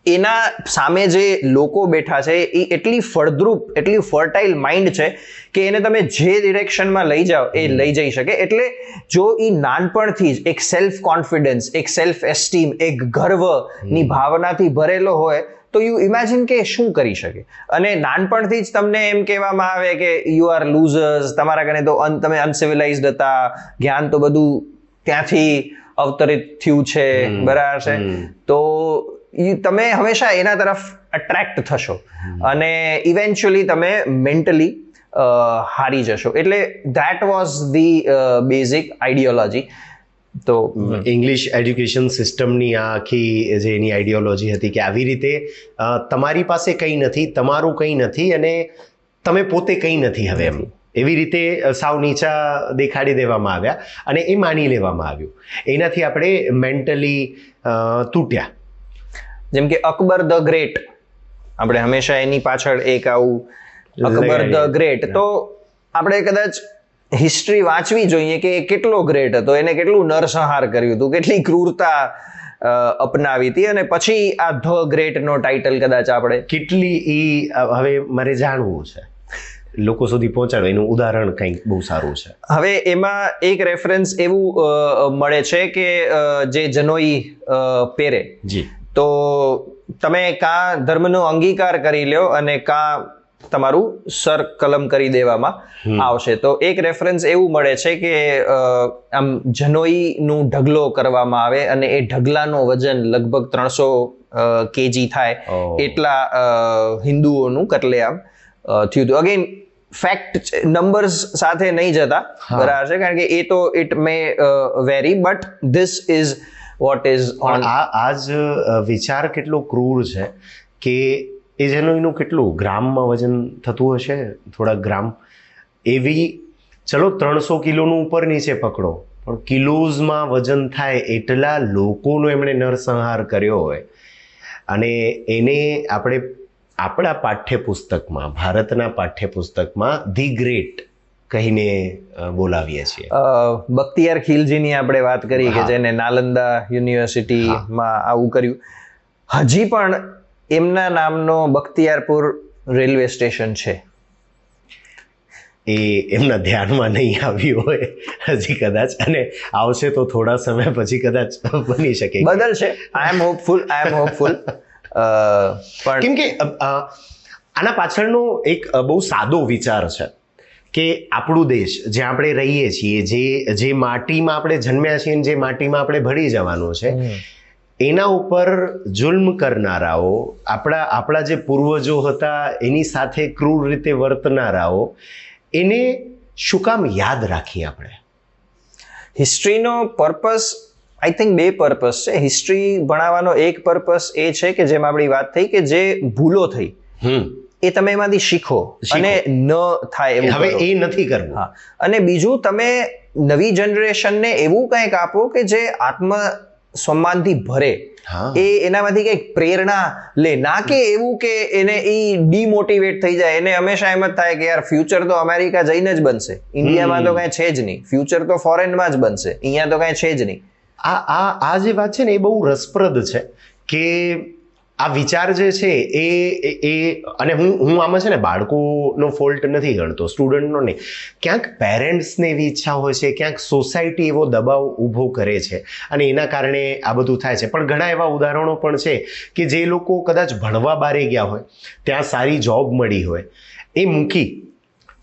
એના સામે જે લોકો બેઠા છે એ એટલી ફળદ્રુપ, એટલી ફર્ટાઇલ માઇન્ડ છે કે એને તમે જે ડિરેક્શનમાં લઈ જાઓ એ લઈ જઈ શકે. એટલે જો એ નાનપણથી જ એક સેલ્ફ કોન્ફિડન્સ, એક સેલ્ફ એસ્ટીમ, એક ગર્વની ભાવનાથી ભરેલો હોય તો યુ ઇમેજિન કે શું કરી શકે. અને નાનપણથી જ તમને એમ કહેવામાં આવે કે યુ આર લૂઝર્સ, તમારા કને તો તમે અનસિવિલાઇઝડ હતા, જ્ઞાન તો બધું ત્યાંથી અવતરિત થયું છે, બરાબર છે, તો તમે હંમેશા એના તરફ અટ્રેક્ટ થશો અને ઇવેન્ચ્યુઅલી તમે મેન્ટલી હારી જશો. એટલે that was the basic ideology. તો ઇંગ્લિશ એજ્યુકેશન સિસ્ટમની આ આખી જે એની આઈડિયોલોજી હતી કે આવી રીતે તમારી પાસે કંઈ નથી, તમારું કંઈ નથી, અને તમે પોતે કંઈ નથી હવે, એમ એવી રીતે સાવ નીચા દેખાડી દેવામાં આવ્યા અને એ માની લેવામાં આવ્યું. એનાથી આપણે મેન્ટલી તૂટ્યા. જેમ કે અકબર ધ ગ્રેટ, આપણે હંમેશા એની પાછળ એક આવું અકબર ધ ગ્રેટ, તો આપણે કદાચ હિસ્ટ્રી વાંચવી જોઈએ કે એ કેટલો ગ્રેટ હતો, એને કેટલું નરસંહાર કર્યું હતું, કેટલી ક્રૂરતા અપનાવી હતી, અને પછી આ ધ ગ્રેટનો ટાઇટલ કદાચ આપણે કેટલી હવે મારે જાણવું છે, લોકો સુધી પહોંચાડો, એનું ઉદાહરણ કંઈક બહુ સારું છે. હવે એમાં એક રેફરન્સ એવું મળે છે કે જે જનોઈ પહેરે, જી, તો તમે કાં ધર્મનો અંગીકાર કરી લ્યો અને કાં તમારું સર કલમ કરી દેવામાં આવશે. તો એક રેફરન્સ એવું મળે છે કે આમ જનોઈનું ઢગલો કરવામાં આવે અને એ ઢગલાનો વજન લગભગ 300 kg થાય એટલા હિન્દુઓનું કતલેઆમ થયું હતું. અગેન ફેક્ટ નંબર્સ સાથે નહીં જતા, બરાબર છે, કારણ કે એ તો it may very, but this is what is on. આ જ વિચાર કેટલો ક્રૂર છે કે એ જેનું એનું કેટલું ગ્રામમાં વજન થતું હશે, થોડા ગ્રામ, એવી ચલો 300 કિલોનું ઉપર નીચે પકડો, પણ કિલોઝમાં વજન થાય એટલા લોકોનો એમણે નરસંહાર કર્યો હોય. અને એને આપણે આપણા પાઠ્યપુસ્તકમાં, ભારતના પાઠ્યપુસ્તકમાં ધી ગ્રેટ કહીને બોલાવીએ છીએ. બખ્તિયાર ખિલજીની આપણે વાત કરી કે જેને નાલંદા યુનિવર્સિટીમાં આવું કર્યું. હજી પણ એમના નામનો બખ્તિયારપુર રેલવે સ્ટેશન છે. એ એમના ધ્યાનમાં નહીં આવ્યું હોય હજી કદાચ, અને આવશે તો થોડા સમય પછી કદાચ બની શકે, બદલશે. આઈ એમ હોપફુલ. પણ કેમ કે આના પાછળનો એક બહુ સાદો વિચાર છે કે આપણું દેશ જ્યાં આપણે રહીએ છીએ, જે માટીમાં આપણે જન્મ્યા છીએ, જે માટીમાં આપણે ભળી જવાનું છે, એના ઉપર જુલ્મ કરનારાઓ, આપણા જે પૂર્વજો હતા એની સાથે ક્રૂર રીતે વર્તનારાઓ, એને શું કામ યાદ રાખીએ આપણે? હિસ્ટ્રીનો પર્પસ આઈ થિંક બે પર્પસ છે. હિસ્ટ્રી ભણાવવાનો એક પર્પસ એ છે કે જેમ આપણી વાત થઈ કે જે ભૂલો થઈ એ તમે એમાંથી શીખો અને ન થાય એવું હવે કરો. એ નથી કરવું. હા, અને બીજું તમે નવી જનરેશનને એવું કંઈક આપો કે જે આત્મ સન્માનથી ભરે, હા. એ એનામાંથી કંઈક પ્રેરણા લે, ના કે એવું કે એને એ ડિમોટિવેટ થઈ જાય, એને હંમેશા એમ જ થાય કે યાર ફ્યુચર તો અમેરિકા જઈને જ બનશે, ઇન્ડિયામાં તો કાંઈ છે જ નહીં, ફ્યુચર તો ફોરેનમાં જ બનશે, અહીંયા તો કાંઈ છે જ નહીં. આ જે વાત છે ને એ બહુ રસપ્રદ છે કે આ વિચાર જે છે એ અને હું આમાં છે ને બાળકોનો ફોલ્ટ નથી ગણતો, સ્ટુડન્ટનો નહીં. ક્યાંક પેરેન્ટ્સને એવી ઈચ્છા હોય છે, ક્યાંક સોસાયટી એવો દબાવ ઊભો કરે છે અને એના કારણે આ બધું થાય છે. પણ ઘણા એવા ઉદાહરણો પણ છે કે જે લોકો કદાચ ભણવા બહાર ગયા હોય, ત્યાં સારી જોબ મળી હોય, એ મૂકી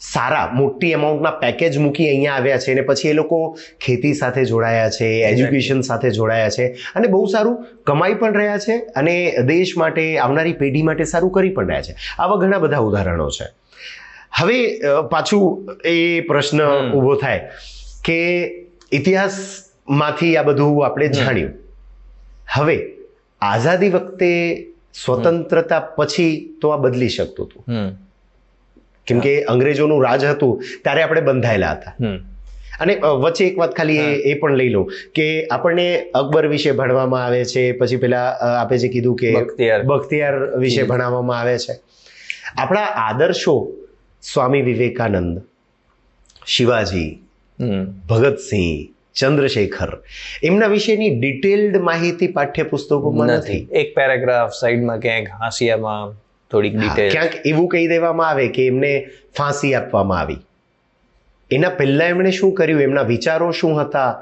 સારા મોટી અમાઉન્ટના પેકેજ મૂકી અહીંયા આવ્યા છે અને પછી એ લોકો ખેતી સાથે જોડાયા છે, એજ્યુકેશન સાથે જોડાયા છે અને બહુ સારું કમાઈ પણ રહ્યા છે અને દેશ માટે, આવનારી પેઢી માટે સારું કરી પણ રહ્યા છે. આવા ઘણા બધા ઉદાહરણો છે. હવે પાછું એ પ્રશ્ન ઊભો થાય કે ઇતિહાસમાંથી આ બધું આપણે જાણ્યું, હવે આઝાદી વખતે, સ્વતંત્રતા પછી તો આ બદલી શકતું હતું, કેમ કે અંગ્રેજોનું રાજ હતું ત્યારે આપણે બંધાયેલા હતા. અને વચ્ચે એક વાત ખાલી એ પણ લઈ લઉં કે આપણને અકબર વિશે ભણવામાં આવે છે, પછી પેલા આપે જે કીધું કે બખ્તિયાર વિશે ભણાવવામાં આવે છે. આપણા આદર્શો સ્વામી વિવેકાનંદ, શિવાજી, ભગતસિંહ, ચંદ્રશેખર, એમના વિશેની ડિટેલ્ડ માહિતી પાઠ્યપુસ્તકોમાં નથી. એક પેરેગ્રાફ સાઈડમાં ક્યાંક હાંસિયામાં થોડીક ડિટેલ, ક્યાંક એવું કહી દેવામાં આવે કે એમને ફાંસી આપવામાં આવી. એના પહેલા એમણે શું કર્યું, એમના વિચારો શું હતા,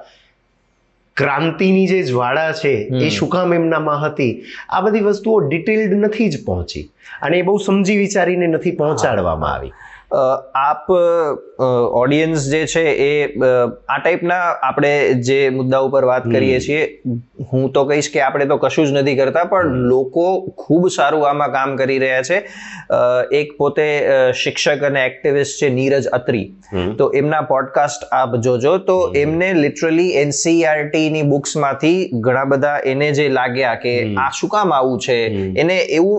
ક્રાંતિની જે જ્વાળા છે એ શું કામ એમનામાં હતી, આ બધી વસ્તુઓ ડિટેલ્ડ નથી જ પહોંચી અને એ બહુ સમજી વિચારીને નથી પહોંચાડવામાં આવી. આપ ઓડિયન્સ જે છે એ આ ટાઈપના આપણે જે મુદ્દા ઉપર વાત કરીએ છીએ, હું તો કહીશ કે આપણે તો કશું જ નથી કરતા, પણ લોકો ખૂબ સારું આમાં કામ કરી રહ્યા છે. એક પોતે શિક્ષક અને એક્ટિવિસ્ટ છે નીરજ અત્રી, તો એમના પોડકાસ્ટ આપ જોજો, તો એમને લિટરલી એનસીઈઆરટી ની બુક્સમાંથી ઘણા બધા એને જે લાગ્યા કે આ શું કામ આવું છે, એને એવું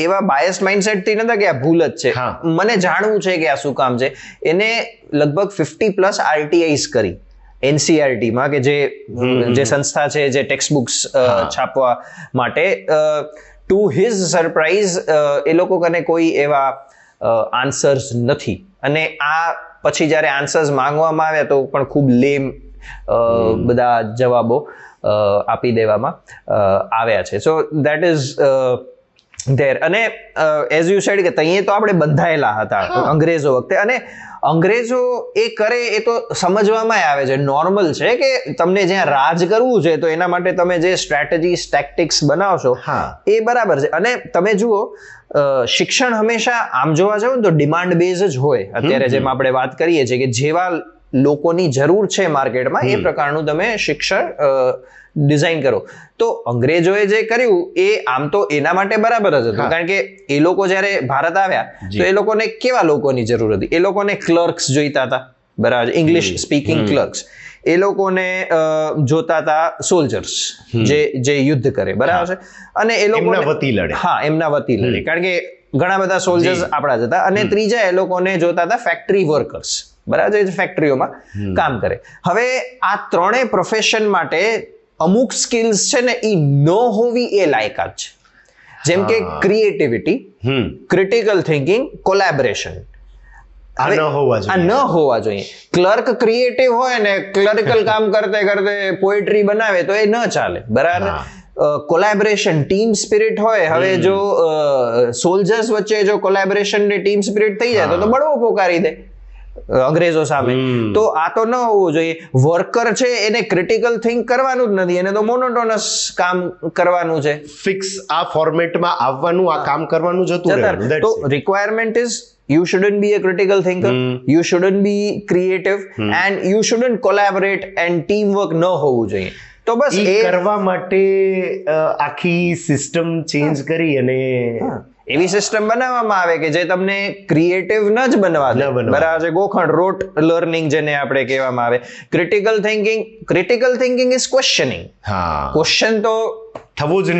એવા બાયસ માઇન્ડસેટ થી નતા કે આ ભૂલ જ છે, મને જાણવું છે કે આ શું કામ છે. એને લગભગ 50+ RTIs કરી એનસીઈઆરટીમાં, કે જે સંસ્થા છે જે ટેક્સ્ટ બુક્સ છાપવા માટે. ટુ હિઝ સરપ્રાઇઝ એ લોકો કને કોઈ એવા આન્સર્સ નથી, અને આ પછી જ્યારે આન્સર્સ માંગવામાં આવ્યા તો પણ ખૂબ લેમ બધા જવાબો આપી દેવામાં આવ્યા છે. So that is there. અને એઝ યુ સેડ કે ત્યાં તો આપણે બંધાયેલા હતા અંગ્રેજો વખતે, અને અંગ્રેજો એ કરે એ તો સમજવામાં આવે છે, નોર્મલ છે કે તમને જ્યાં રાજ કરવું છે તો એના માટે તમે જે સ્ટ્રેટેજીસ, ટેક્ટિક્સ બનાવશો એ બરાબર છે. અને તમે જુઓ, શિક્ષણ હંમેશા આમ જોવા જાવ ને તો ડિમાન્ડ બેઝ જ હોય. અત્યારે જેમ આપણે વાત કરીએ છીએ કે જેવા લોકોની જરૂર છે માર્કેટમાં એ પ્રકારનું તમે શિક્ષણ ડિઝાઇન કરો. તો અંગ્રેજોએ જે કર્યું એ આમ તો એના માટે બરાબર જ હતું, કારણ કે એ લોકો જ્યારે ભારત આવ્યા તો એ લોકોને કેવા લોકોની જરૂર હતી, એ લોકોને ક્લર્ક્સ જોઈતા હતા, બરાબર, ઇંગ્લિશ સ્પીકિંગ ક્લર્ક્સ. એ લોકોને જોતા હતા સોલ્જર્સ જે યુદ્ધ કરે, બરાબર છે, અને એ લોકો એમના વતી લડે, કારણ કે ઘણા બધા સોલ્જર્સ આપણા જ હતા. અને ત્રીજા એ લોકોને જોતા હતા ફેક્ટરી વર્કર્સ, બરાબર, જે ફેક્ટરીઓમાં કામ કરે. હવે આ ત્રણેય પ્રોફેશન માટે અમુક સ્કિલ્સ છે ને એ ન હોવી એ લાયકાત છે, જેમ કે ક્રિએટિવિટી, ક્રિટિકલ થિંકિંગ, કોલેબોરેશન. આ ન હોવા જોઈએ. ક્લર્ક ક્રિએટિવ હોય ને ક્લરિકલ કામ કરતે કરતે પોએટ્રી બનાવે તો એ ન ચાલે, બરાબર. કોલેબોરેશન, ટીમ સ્પિરિટ હોય. હવે જો સોલ્જર્સ વચ્ચે જો કોલેબોરેશન ને ટીમ સ્પિરિટ થઈ જાય તો બળવો પોકારી દે, અંગ્રેજો સામે. તો આ તો ન હોવું જોઈએ. વર્કર છે એને ક્રિટિકલ થિંક કરવાનું જ નથી, એને તો મોનોટોનસ કામ કરવાનું છે, ફિક્સ આ ફોર્મેટમાં આવવાનું, આ કામ કરવાનું જતું રહેવાનું. તો requirement is you shouldn't be a critical thinker, you shouldn't be creative, and you shouldn't collaborate and teamwork ન હોવું જોઈએ. તો બસ એ કરવા માટે આખી સિસ્ટમ ચેન્જ કરી અને એવી સિસ્ટમ બનાવવામાં આવે કે જે તમને ક્રિએટિવ ન જ બનવા દે. બરાબર છે. ગોખણ રોટ લર્નિંગ જેને આપણે કહેવામાં આવે. Critical thinking is questioning. Question તો થવો જ ન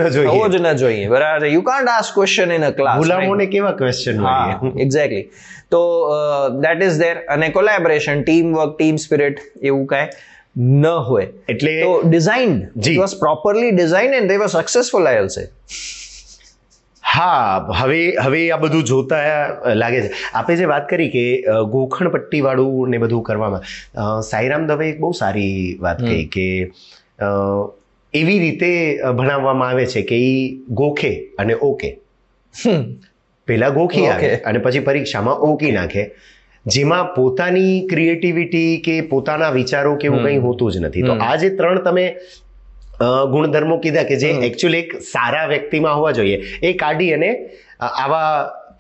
જોઈએ. બરાબર છે. You can't ask question in a class. ગુલામોને કેવા ક્વેશ્ચન હોય? એક્ઝેક્ટલી. તો ધેટ ઇઝ ધેર. અને collaboration, team work, team spirit એવું કાંઈ ન હોય. એટલે તો designed, it was properly designed and they were successful, I will say. હા, હવે આ બધું જોતા લાગે છે. આપણે જે વાત કરી કે ગોખણ પટ્ટી વાળું ને બધું કરવામાં, સાઈરામ દવે એક બહુ સારી વાત કહી કે એવી રીતે ભણાવવામાં આવે છે કે એ ગોખે અને ઓકે. પેલા ગોખી આવે અને પછી પરીક્ષામાં ઓકી નાખે, જેમાં પોતાની ક્રિએટિવિટી કે પોતાના વિચારો કે એવું કંઈ હોતું જ નથી. તો આ જે 3 તમે ગુણધર્મો કીધા કે જે એકચ્યુઅલી એક સારા વ્યક્તિમાં હોવા જોઈએ, એ કાઢી અને આવા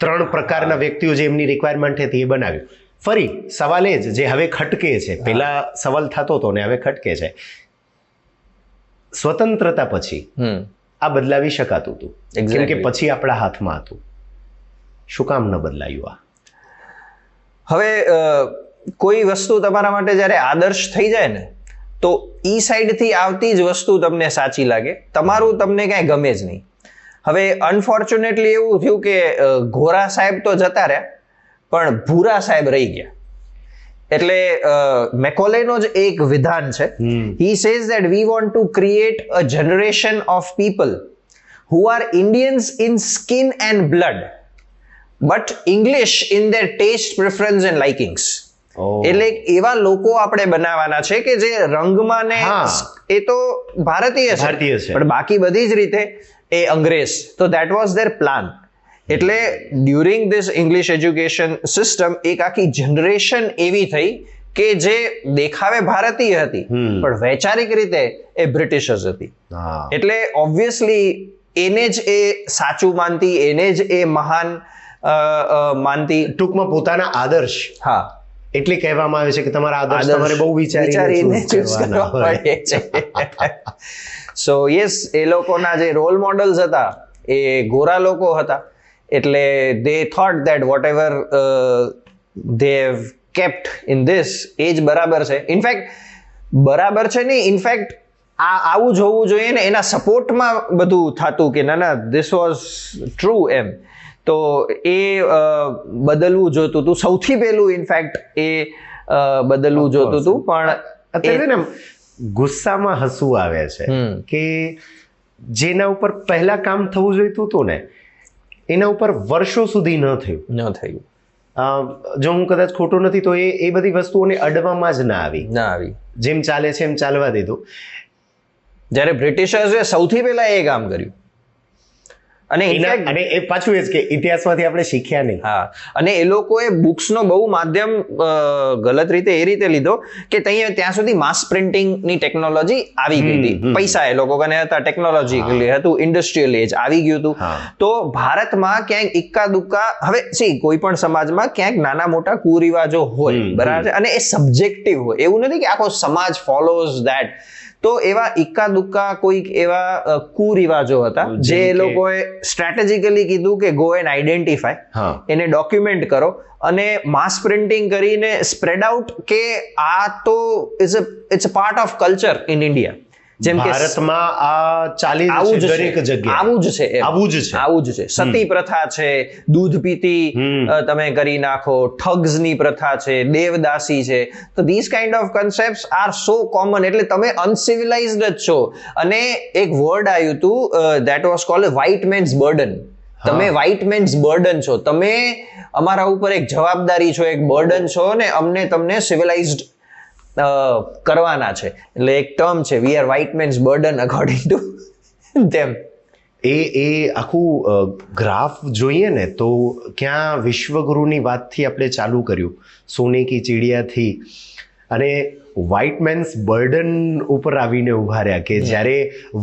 3 પ્રકારના વ્યક્તિઓ જે એમની રિક્વાયરમેન્ટ હતી એ બનાવ્યું. ફરી સવાલ એ જ જે હવે ખટકે છે, પેલા સવાલ થતો હતો ને હવે ખટકે છે, સ્વતંત્રતા પછી આ બદલાવી શકાતું હતું, કેમ કે પછી આપણા હાથમાં હતું. શું કામ ન બદલાયું? હવે કોઈ વસ્તુ તમારા માટે જ્યારે આદર્શ થઈ જાય ને, તો ઈ સાઈડથી આવતી જ વસ્તુ તમને સાચી લાગે, તમારું તમને કાંઈ ગમે જ નહીં. હવે અનફોર્ચ્યુનેટલી એવું થયું કે ઘોરા સાહેબ તો જતા રહ્યા, પણ ભૂરા સાહેબ રહી ગયા. એટલે મેકોલેનો જ એક વિધાન છે. He says that we want to create a generation of people who are Indians in skin and blood, but English in their taste, preference and likings. એટલે એવા લોકો આપણે બનાવવાના છે કે જે રંગમાં ને એ તો ભારતીય છે, પણ બાકી બધી જ રીતે એ અંગ્રેજ. તો દેટ વોઝ ધેર પ્લાન. એટલે during this English education system એક આખી જનરેશન એવી થઈ કે જે દેખાવે ભારતીય હતી, પણ વૈચારિક રીતે એ બ્રિટિશર્સ હતી. એટલે ઓબ્વિયસલી એને જ એ સાચું માનતી, એને જ એ મહાન માનતી. ટૂંકમાં પોતાના આદર્શ. હા, એટલે કહેવામાં આવે છે કે તમારા આદર્શ તમારે બહુ વિચારીને ચૂઝ કરવા પડે છે. સો યસ, એ લોકોના જે રોલ મોડલ્સ હતા એ ગોરા લોકો હતા. એટલે they thought that whatever they have kept in this એ જ બરાબર છે. ઇનફેક્ટ બરાબર છે નહીં, ઇનફેક્ટ આવું જ હોવું જોઈએ ને, એના સપોર્ટમાં બધું થતું કે ના ધીસ વોઝ ટ્રુ એમ. તો એ બદલવું જોતું હતું. સૌથી પહેલું ઇનફેક્ટ એ બદલવું જોતું હતું. પણ અત્યારે ને ગુસ્સામાં હસવું આવે છે કે જેના ઉપર પહેલા કામ થવું જોઈતું હતું ને, એના ઉપર વર્ષો સુધી ન થયું. જો હું કદાચ ખોટો નથી તો એ બધી વસ્તુઓને અડવામાં જ ના આવી. જેમ ચાલે છે એમ ચાલવા દીધું. જ્યારે બ્રિટિશર્સે સૌથી પહેલા એ કામ કર્યું. અને એ પાછું એ જ કે ઇતિહાસમાંથી આપણે શીખ્યા નહીં. હા, અને એ લોકોએ બુક્સનો બહુ માધ્યમ ગલત રીતે એ રીતે લીધો કે ત્યાં સુધી માસ પ્રિન્ટિંગની ટેકનોલોજી આવી ગઈ હતી. પૈસા એ લોકો કને હતા, ટેકનોલોજી હતું, ઇન્ડસ્ટ્રીયલ એજ આવી ગયું હતું. તો ભારતમાં ક્યાંક ઇક્કા દુક્કા, હવે કોઈ પણ સમાજમાં ક્યાંક નાના મોટા કુરિવાજો હોય, બરાબર છે, અને એ સબ્જેક્ટિવ હોય. એવું નથી કે આખો સમાજ ફોલોઝ ધેટ. તો એવા ઇક્કા દુક્કા કોઈક એવા કુરિવાજો હતા જે એ લોકોએ સ્ટ્રેટેજિકલી કીધું કે ગો એન્ડ આઈડેન્ટિફાય, એને ડોક્યુમેન્ટ કરો અને માસ પ્રિન્ટિંગ કરીને સ્પ્રેડ આઉટ કે આ તો it's a part of culture in India. જેમ કે ભારતમાં આ ચાલી છે દરેક જગ્યાએ. આવું જ છે. સતી પ્રથા છે, દૂધ પીતી તમે કરી નાખો, ઠગ્સની પ્રથા છે, દેવદાસી છે. તો this kind of concepts are so common. એટલે તમે અનસિવિલાઇઝ્ડ જ છો. અને એક વર્ડ આવ્યું હતું that was called white man's burden. તમે વ્હાઇટ મેન્સ બર્ડન છો, તમે અમારા ઉપર એક જવાબદારી છો, એક બર્ડન છો, ને અમને તમને સિવિલાઇઝ્ડ કરવાના છે. એટલે એક ટર્મ છે, we are white man's burden according to them. એ આખું ગ્રાફ જોઈએ ને તો ક્યાં વિશ્વગુરુની વાતથી આપણે ચાલુ કર્યું, સોને કી ચીડિયાથી, અને વ્હાઇટ મેન્સ બર્ડન ઉપર આવીને ઊભા રહ્યા કે જ્યારે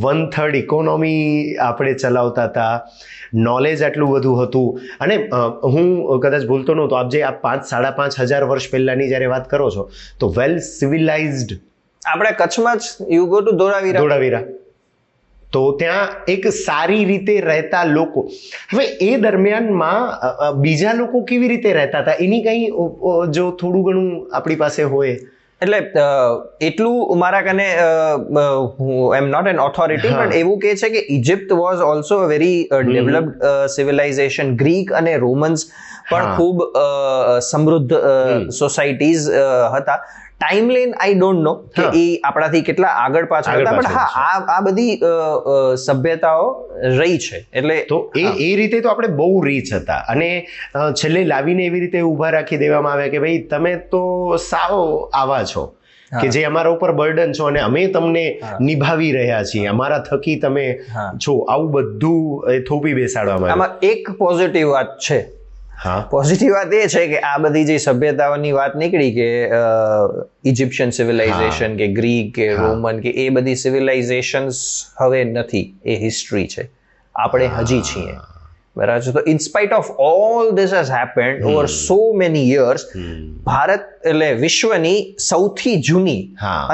1/3 ઇકોનોમી આપણે ચલાવતા હતા, નોલેજ આટલું બધું હતું. અને હું કદાચ ભૂલતો નહોતો, આપ જે આ 5-5.5 વર્ષ પહેલાંની જ્યારે વાત કરો છો તો વેલ સિવિલાઇઝ્ડ આપણે કચ્છમાં જ યુ ગો ટુ ધોળાવીરા, તો ત્યાં એક સારી રીતે રહેતા લોકો. હવે એ દરમિયાનમાં બીજા લોકો કેવી રીતે રહેતા હતા એની કંઈ જો થોડું ઘણું આપણી પાસે હોય. એટલે એટલું મારા કને I am not an authority, but એવું કહે છે કે Egypt was also a very developed civilization. Greek અને રોમન્સ પણ ખૂબ સમૃદ્ધ સોસાયટીઝ હતા. ટાઈમલાઈન આઈ ડોન્ટ નો કે એ આપણાથી કેટલા આગળ પાછળ હતા, પણ હા આ બધી સભ્યતાઓ રહી છે. એટલે તો એ રીતે તો આપણે બહુ રીચ હતા, અને છેલ્લે લાવીને એવી રીતે ઊભા રાખી દેવામાં આવે કે ભાઈ તમે તો સાવ આવા છો કે જે અમારા ઉપર બર્ડન છો અને અમે તમને નિભાવી રહ્યા છીએ, અમારા થકી તમે છો, આવું બધું થોપી બેસાડવામાં. આમાં એક પોઝિટિવ વાત છે. પોઝિટિવ વાત એ છે કે આ બધી જે સભ્યતાઓની વાત નીકળી કે ઇજિપ્શિયન સિવિલાઇઝેશન કે ગ્રીક કે રોમન કે એ બધી સિવિલાઇઝેશન્સ હવે નથી, એ હિસ્ટ્રી છે, આપણે હજી છીએ. બરાબર છે. તો in spite of all this has happened over so many years, Bharat એટલે વિશ્વની સૌથી જૂની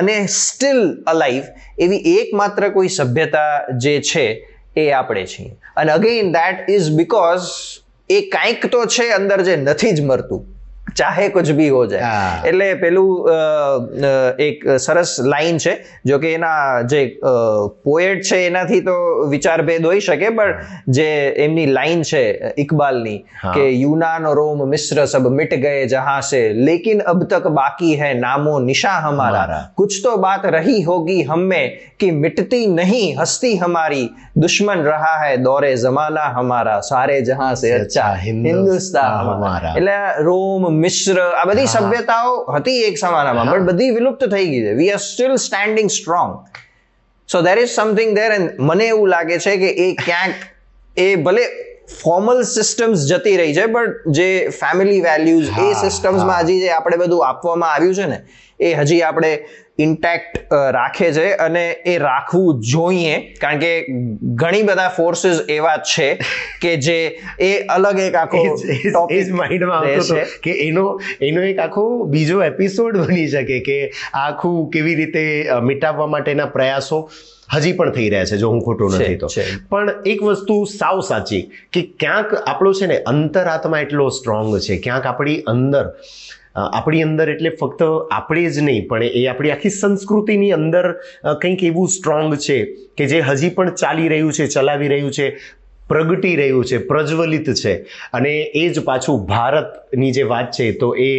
અને સ્ટીલ અલાઇવ એવી એકમાત્ર કોઈ સભ્યતા જે છે એ આપણે છીએ. અને અગેન દેટ ઇઝ બીકોઝ એ કાંઈક તો છે અંદર જે નથી જ મરતું, ચાહે કુછ ભી હો જાય. એટલે પેલું એક સરસ લાઈન છે, જો કે એના જે પોએટ છે એનાથી તો વિચારભેદ હોઈ શકે, પણ જે એમની લાઈન છે ઇકબાલની કે यूनान रोम मिस्र सब मिट गए जहां से लेकिन अब तक बाकी है नामो निशा हमारा, कुछ तो बात रही होगी हमें कि मिटती नहीं हस्ती हमारी, दुश्मन रहा है दौरे जमाना हमारा, सारे जहां से अच्छा हिंदुस्तान हमारा. એટલે રોમ, મિશ્ર, આ બધી સભ્યતાઓ હતી એક સમાનામાં, પણ બધી વિલુપ્ત થઈ ગઈ છે. We are still standing strong. So there is something there, and મને એવું લાગે છે કે એ ક્યાંક એ ભલે ફોર્મલ સિસ્ટમ્સ જતી રહી છે, બટ જે ફેમિલી વેલ્યુઝ એ સિસ્ટમ્સમાં હજી જે આપણે બધું આપવામાં આવ્યું છે ને એ હજી આપણે ઇન્ટેક્ટ રાખે છે, અને એ રાખવું જોઈએ. કારણ કે ઘણી બધા ફોર્સીસ એવા છે કે જે એ અલગ એક આખો ટોપિક માઇન્ડમાં આવતો હતો કે એનો એક આખો બીજો એપિસોડ બની શકે કે આખું કેવી રીતે મિટાવવા માટેના પ્રયાસો હજી પણ થઈ રહ્યા છે, જો હું ખોટો નથી તો. પણ એક વસ્તુ સાવ સાચી કે ક્યાંક આપણો છે ને અંતરાત્મા એટલો સ્ટ્રોંગ છે, ક્યાંક આપણી અંદર એટલે ફક્ત આપણે જ નહીં પણ એ આપણી આખી સંસ્કૃતિની અંદર કંઈક એવું સ્ટ્રોંગ છે કે જે હજી પણ ચાલી રહ્યું છે, ચલાવી રહ્યું છે, પ્રગટી રહ્યું છે, પ્રજ્વલિત છે. અને એ જ પાછું ભારતની જે વાત છે તો એ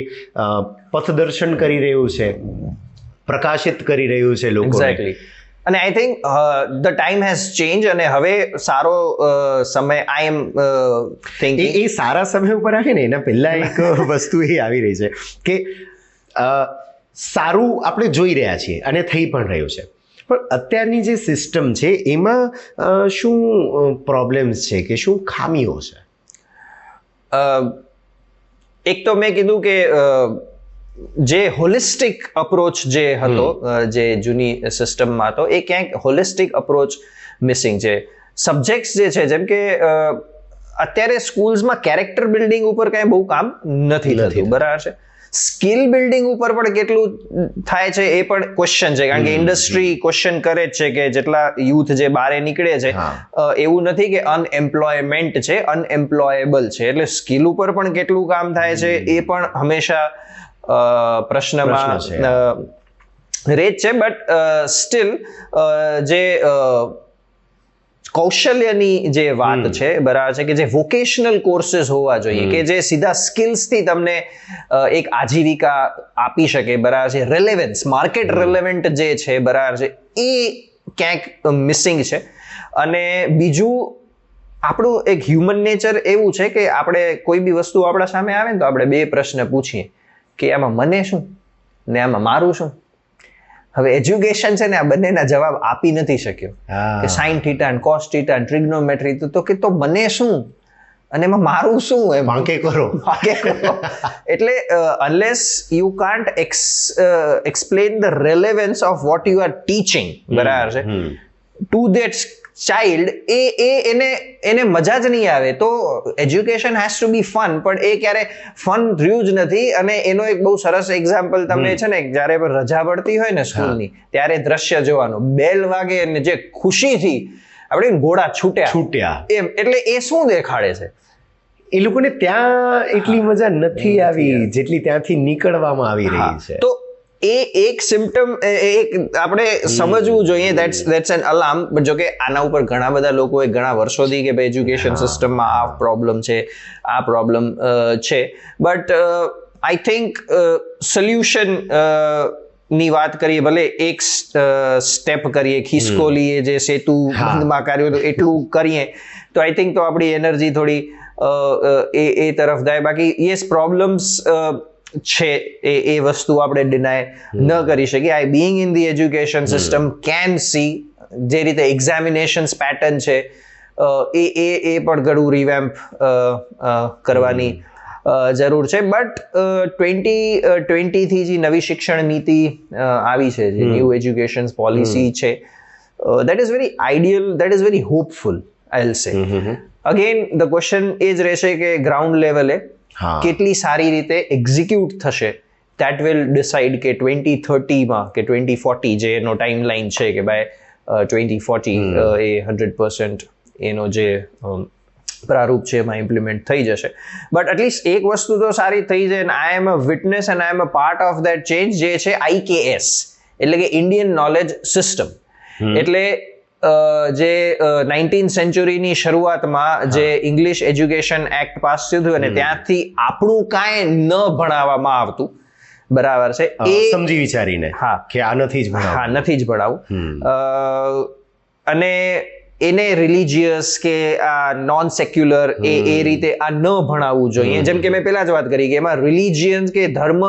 પથદર્શન કરી રહ્યું છે, પ્રકાશિત કરી રહ્યું છે લોકોને. એક્ઝેક્ટલી. અને I think the time has change, અને હવે સારો સમય આઈ એમ થિંકિંગ એ સારા સમય ઉપર આવે ને એના પહેલા એક વસ્તુ એ આવી રહી છે કે સારું આપણે જોઈ રહ્યા છીએ અને થઈ પણ રહ્યું છે, પણ અત્યારની જે સિસ્ટમ છે એમાં શું પ્રોબ્લેમ્સ છે કે શું ખામીઓ છે? એક તો મેં કીધું કે જે હોલિસ્ટિક અપ્રોચ જે હતો જે જૂની સિસ્ટમમાં હતો, એ ક્યાંક હોલિસ્ટિક અપ્રોચ મિસિંગ છે. સબ્જેક્ટ્સ જે છે, જેમ કે અત્યારે સ્કૂલ્સમાં કેરેક્ટર બિલ્ડિંગ ઉપર કાંઈ બહુ કામ નથી થતું, બરાબર છે. સ્કિલ બિલ્ડિંગ ઉપર પણ કેટલું થાય છે એ પણ ક્વેશ્ચન છે, કારણ કે ઇન્ડસ્ટ્રી ક્વેશ્ચન કરે જ છે કે જેટલા યુથ જે બહાર નીકળે છે એવું નથી કે અનએમ્પ્લોયમેન્ટ છે, અનએમ્પ્લોયેબલ છે. એટલે સ્કિલ ઉપર પણ કેટલું કામ થાય છે એ પણ હંમેશા પ્રશ્નમાં રહે છે. બટ સ્ટીલ જે કૌશલ્યની જે વાત છે, બરાબર છે, કે જે વોકેશનલ કોર્सेस હોવા જોઈએ કે જે સીધા સ્કિલ્સથી તમને એક આજીવિકા આપી શકે, બરાબર છે. રેલેવન્સ, માર્કેટ રેલેવન્ટ જે છે, બરાબર છે, એ ક્યાંક મિસિંગ છે. અને બીજું આપણું એક હ્યુમન નેચર એવું છે કે આપણે કોઈ બી વસ્તુ આપણા સામે આવે ને તો આપણે બે પ્રશ્ન પૂછીએ કે આમાં મને શું ને આમાં મારું શું. હવે એજ્યુકેશન છે ને આ બંનેના જવાબ આપી નથી શક્યો કે સાઇન થીટા અને કોસ થીટા અને ટ્રિગ્નોમેટ્રી તો કે તો બને શું અને એમાં મારું શું એમ વાંકે કરો. એટલે unless you can't explain the relevance of what you are teaching, બરાબર છે, ટુ ધેટ ચાઇલ્ડ, એને મજા જ નહીં આવે. તો education has to be fun, પણ એ ક્યારે ફન રહ્યું જ નથી. અને એનો એક બહુ સરસ એક્ઝામ્પલ તમને છે ને, જ્યારે રજા પડતી હોય ને સ્કૂલની, ત્યારે દ્રશ્ય જોવાનું, બેલ વાગે અને જે ખુશીથી આપણે ઘોડા છૂટ્યા એમ, એટલે એ શું દેખાડે છે? એ લોકોને ત્યાં એટલી મજા નથી આવી જેટલી ત્યાંથી નીકળવામાં આવી રહી છે. તો એ એક સિમ્પટમ એક આપણે સમજવું જોઈએ. That's N alarm. બટ જો કે આના ઉપર ઘણા બધા લોકોએ ઘણા વર્ષોથી કે ભાઈ એજ્યુકેશન સિસ્ટમમાં આ પ્રોબ્લેમ છે, આ પ્રોબ્લેમ છે, બટ આઈ થિંક સોલ્યુશન ની વાત કરીએ, ભલે એક સ્ટેપ કરીએ, ખિસકોલીએ જે સેતુ બંધમાં કર્યું હતું એટલું કરીએ, તો આઈ થિંક તો આપણી એનર્જી થોડી એ તરફ જાય. બાકી યસ, પ્રોબ્લેમ્સ છે, એ વસ્તુ આપણે ડિનાય ન કરી શકીએ. I being in the education system can see જે રીતે એક્ઝામિનેશન્સ પેટર્ન છે એ પણ ઘણું રિવેમ્પ કરવાની જરૂર છે. બટ 2020થી જે નવી શિક્ષણ નીતિ આવી છે, જે ન્યૂ એજ્યુકેશન પોલિસી છે, that is very ideal, that is very hopeful, I will say. Again the question એ જ રહેશે કે ગ્રાઉન્ડ લેવલે કેટલી સારી રીતે એક્ઝિક્યુટ થશે, દેટ વિલ ડિસાઇડ કે 2030માં કે 2040 જે એનો ટાઈમ લાઈન છે કે બાય 2040 એ 100% એનો જે પ્રારૂપ છે એમાં ઇમ્પ્લિમેન્ટ થઈ જશે. બટ એટલીસ્ટ એક વસ્તુ તો સારી થઈ જાય, I am a witness and I am a part of that change, જે છે IKS, એટલે કે ઇન્ડિયન નોલેજ સિસ્ટમ. એટલે જે 19th સેન્ચુરીની શરૂઆતમાં જે ઇંગ્લિશ એજ્યુકેશન એક્ટ પાસ થયું હતું અને ત્યાંથી આપણું કાંઈ ન ભણાવવામાં આવતું, બરાબર છે, એ સમજી વિચારીને કે આ નથી જ ભણાવવું, હા નથી જ ભણાવવું. અને એને રિલિજિયસ કે આ નોન સેક્યુલર એ રીતે આ ન ભણાવવું જોઈએ. જેમ કે મેં પહેલા જ વાત કરી કે એમાં રિલિજિયન કે ધર્મ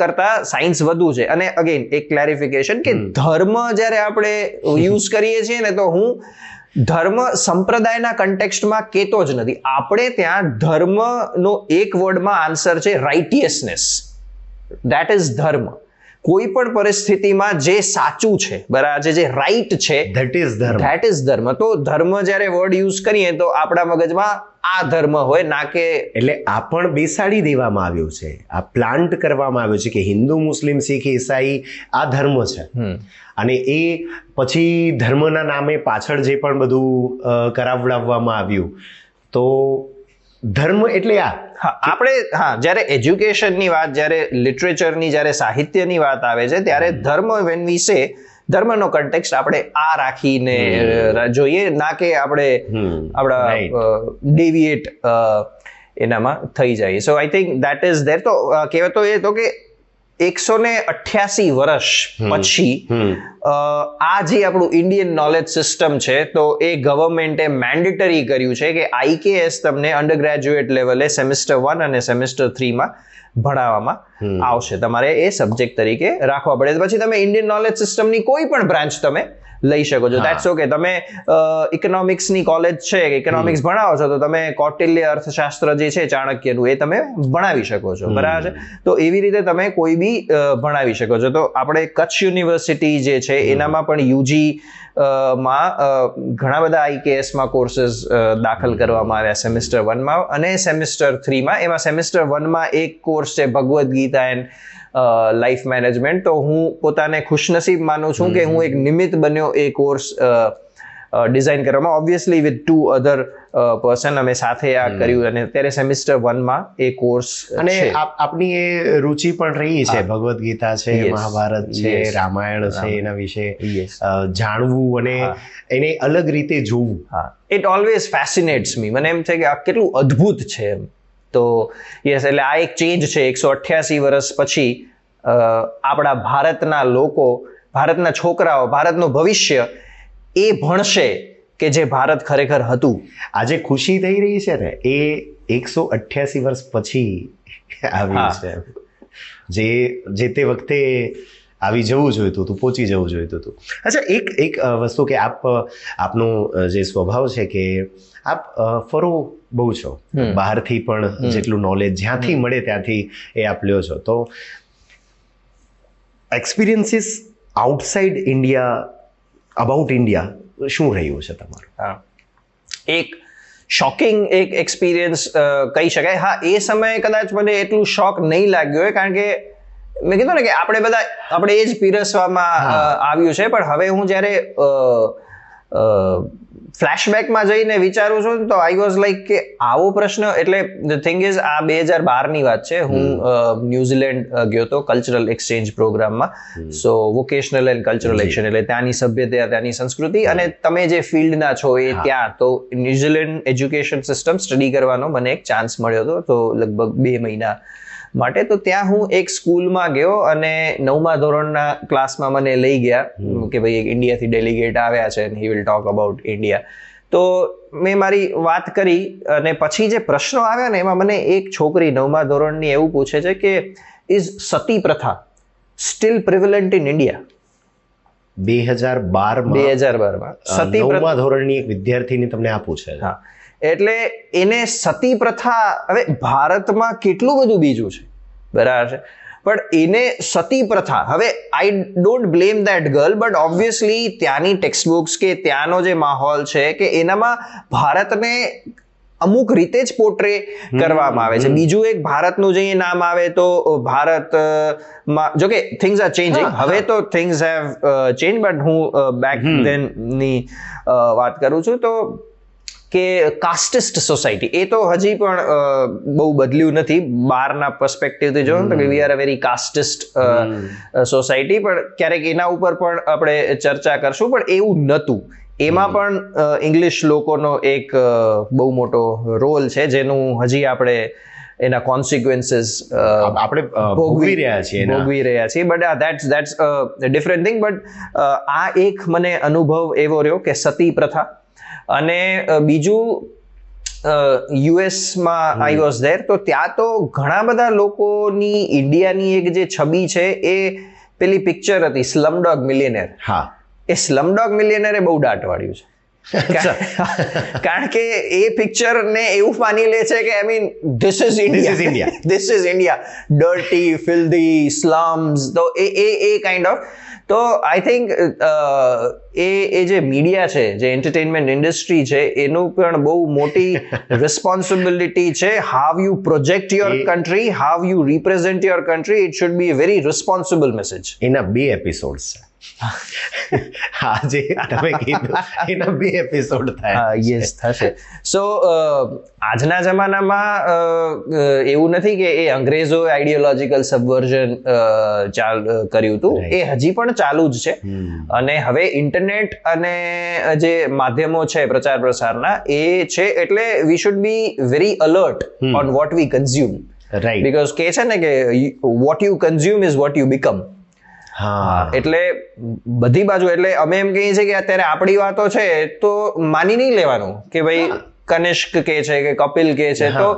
કરતા સાયન્સ વધુ છે. અને અગેન એક ક્લેરિફિકેશન કે ધર્મ જ્યારે આપણે યુઝ કરીએ છીએ ને, તો હું ધર્મ સંપ્રદાયના કન્ટેક્સ્ટમાં કહેતો જ નથી. આપણે ત્યાં ધર્મનો એક વર્ડમાં આન્સર છે રાઇટિયસનેસ. ધેટ ઇઝ ધર્મ. કોઈ પણ પરિસ્થિતિમાં જે સાચું છે, બરાબર, જે રાઈટ છે, ધેટ ઇઝ ધર્મ. તો ધર્મ જ્યારે વર્ડ યુઝ કરીએ તો આપણા મગજમાં આ ધર્મ હોય, ના કે એટલે આ પણ બેસાડી દેવામાં આવ્યું છે, આ પ્લાન્ટ કરવામાં આવ્યું છે કે હિન્દુ, મુસ્લિમ, શીખ, ઈસાઈ આ ધર્મ છે. અને એ પછી ધર્મના નામે પાછળ જે પણ બધું કરાવડાવવામાં આવ્યું, તો ધર્મ એટલે આપણે જ્યારે એજ્યુકેશનની વાત, જ્યારે લિટરેચરની, જ્યારે સાહિત્યની વાત આવે છે, ત્યારે ધર્મ વેન વી સે, ધર્મનો કન્ટેક્સ્ટ આપણે આ રાખીને જોઈએ, ના કે આપણે આપણા ડેવિએટ એનામાં થઈ જાય. So I think that is there. તો કહેવાતો એ તો કે 188 વર્ષ પછી આ જે આપણું ઇન્ડિયન નોલેજ સિસ્ટમ છે, તો એ ગવર્મેન્ટે મેન્ડેટરી કર્યું છે કે IKS તમને અંડર ગ્રેજ્યુએટ લેવલે સેમિસ્ટર 1 અને સેમિસ્ટર 3માં ભણાવવામાં આવશે. તમારે એ સબ્જેક્ટ તરીકે રાખવા પડે. પછી તમે ઇન્ડિયન નોલેજ સિસ્ટમની કોઈ પણ બ્રાન્ચ તમે લઈ શકો છો. That's okay. તમે ઇકોનોમિક્સની કોલેજ છે કે ઇકોનોમિક્સ ભણાવો છો, તો તમે કૌટિલ્ય અર્થશાસ્ત્ર જે છે ચાણક્યનું, એ તમે ભણાવી શકો છો, બરાબર છે. તો એવી રીતે તમે કોઈ બી ભણાવી શકો છો. તો આપણે કચ્છ યુનિવર્સિટી જે છે એનામાં પણ UG માં ઘણા બધા IKSમાં કોર્सेस દાખલ કરવામાં આવ્યા સેમિસ્ટર 1માં અને સેમિસ્ટર 3માં. એમાં સેમિસ્ટર 1માં એક કોર્સ છે Bhagavad Gita and life management. તો હું પોતાને ખુશનસીબ માનું છું કે હું એક નિમિત્ત બન્યો એ કોર્સ ડિઝાઇન કરવામાં. ઓબ્વિયસલી વિથ 2 અધર પર્સન અમે સાથે આ કર્યું, અને અત્યારે સેમિસ્ટર 1માં એ કોર્સ. અને આપની એ રુચિ પણ રહી છે, ભગવદ્ ગીતા છે, મહાભારત છે, રામાયણ છે, એના વિશે જાણવું અને એને અલગ રીતે જોવું. ઇટ ઓલવેઝ ફેસિનેટ્સ મી. મને એમ છે કે આ કેટલું અદ્ભુત છે એમ. તો યસ, એટલે આ એક ચેન્જ છે. 188 વર્ષ પછી આપણા ભારતના લોકો, ભારતના છોકરાઓ, ભારતનું ભવિષ્ય એ ભણશે કે જે ભારત ખરેખર હતું. આજે ખુશી થઈ રહી છે ને, એ 188 વર્ષ પછી આવી છે. જે તે વખતે આવી જવું જોઈતું હતું, પહોંચી જવું જોઈતું હતું. અચ્છા, એક વસ્તુ કે આપનો જે સ્વભાવ છે કે આપ ફરો બહુ છો, બહારથી પણ જેટલું નોલેજ જ્યાંથી મળે ત્યાંથી એ આપ લ્યો છો. તો experiences outside India, about India શું રહ્યું છે તમારું? હા, એક શોકિંગ એક એક્સપિરિયન્સ કહી શકાય. હા, એ સમયે કદાચ મને એટલું શોક નહીં લાગ્યું હોય, કારણ કે મેં કીધું ને કે આપણે એ જ પીરસવામાં આવ્યું છે. પણ હવે હું જ્યારે ફ્લેશબેકમાં જઈને વિચારું છું તો આઈ વોઝ લાઈક કે આવો પ્રશ્ન, એટલે ધ થિંગ ઇઝ આ 2012ની વાત છે. હું ન્યુઝીલેન્ડ ગયો હતો કલ્ચરલ એક્સચેન્જ પ્રોગ્રામમાં. સો વોકેશનલ એન્ડ કલ્ચરલ એક્સચેન્જ એટલે ત્યાંની સભ્યતા, ત્યાંની સંસ્કૃતિ અને તમે જે ફિલ્ડના છો એ ત્યાં. તો ન્યુઝીલેન્ડ એજ્યુકેશન સિસ્ટમ સ્ટડી કરવાનો મને એક ચાન્સ મળ્યો હતો, તો લગભગ 2 મહિના માટે. તો ત્યાં હું એક સ્કૂલમાં ગયો અને 9મા ધોરણના ક્લાસમાં મને લઈ ગયા કે ભાઈ એક ઇન્ડિયાથી ડેલિગેટ આવ્યા છે અને he will talk about India. તો મેં મારી વાત કરી અને પછી જે પ્રશ્નો આવ્યા ને એમાં મને એક છોકરી 9મા ધોરણની એવું પૂછે છે કે ઇઝ સતી પ્રથા સ્ટીલ પ્રિવેલન્ટ ઇન ઇન્ડિયા? 2012માં સતી 9મા ધોરણની એક વિદ્યાર્થીની તમને આ પૂછે છે. હા, એટલે એને સતી પ્રથા, હવે ભારતમાં કેટલું બધું બીજું છે, બરાબર છે, પણ એને સતી પ્રથા, હવે I don't blame that girl, but obviously ત્યાંની ટેક્સ્ટ બુક્સ કે ત્યાંનો જે માહોલ છે કે એનામાં ભારતને અમુક રીતે જ પોર્ટ્રે કરવામાં આવે છે. બીજું એક ભારતનું જે નામ આવે તો ભારતમાં, જો કે થિંગ્સ આર ચેન્જિંગ, હવે તો થિંગ્સ હેવ ચેન્જ, બટ હું બેક ધેન ની વાત કરું છું. તો કે કાસ્ટિસ્ટ સોસાયટી એ તો હજી પણ બહુ બદલ્યું નથી બહારના પર્સપેક્ટિવથી જો તો કે we are a very castist society. પણ ક્યારેક એના ઉપર પણ આપણે ચર્ચા કરશું. પણ એવું નહોતું, એમાં પણ ઇંગ્લિશ લોકોનો એક બહુ મોટો રોલ છે જેનું હજી આપણે એના કોન્સિક્વન્સીસ આપણે ભોગવી રહ્યા છીએ. But that's different thing. But આ એક મને અનુભવ એવો રહ્યો કે સતી પ્રથા. અને બીજું યુએસમાં આઈ વોઝ ધેર, તો ત્યાં તો ઘણા બધા લોકોની ઇન્ડિયાની એક જે છબી છે એ પેલી પિક્ચર હતી સ્લમડોગ મિલિયનેર. હા, એ સ્લમડોગ મિલિયનેરે બહુ દાટ વાળ્યું છે. કારણ કે એ પિક્ચર ને એવું માની લે છે કે I mean this is India, this is India, dirty, filthy, slums. તો એ કાઇન્ડ ઓફ. તો આઈ થિંક એ જે મીડિયા છે, જે એન્ટરટેનમેન્ટ ઇન્ડસ્ટ્રી છે, એનું પણ બહુ મોટી રિસ્પોન્સિબિલિટી છે. How you project your country, how you represent your country, it should be very responsible message. એના 2 એપિસોડ્સ છે. આજે તમે કીધું એના 2 એપિસોડ થાય. યસ, થશે. સો આજના જમાનામાં એવું નથી કે એ અંગ્રેજો આઈડિયોલોજીકલ સબવર્ઝન કર્યું હતું, એ હજી પણ ચાલુ જ છે. અને હવે ઇન્ટરનેટ અને જે માધ્યમો છે પ્રચાર પ્રસારના એ છે, એટલે we should be very alert on what we consume. Right. Because કે છે ને કે what you consume is what you become. હા, એટલે બધી બાજુ. એટલે અમે એમ કહીએ છીએ કે અત્યારે આપણી વાતો છે તો માની નહીં લેવાનું કે ભાઈ કનિષ્ક કે છે કે કપિલ કે છે. તો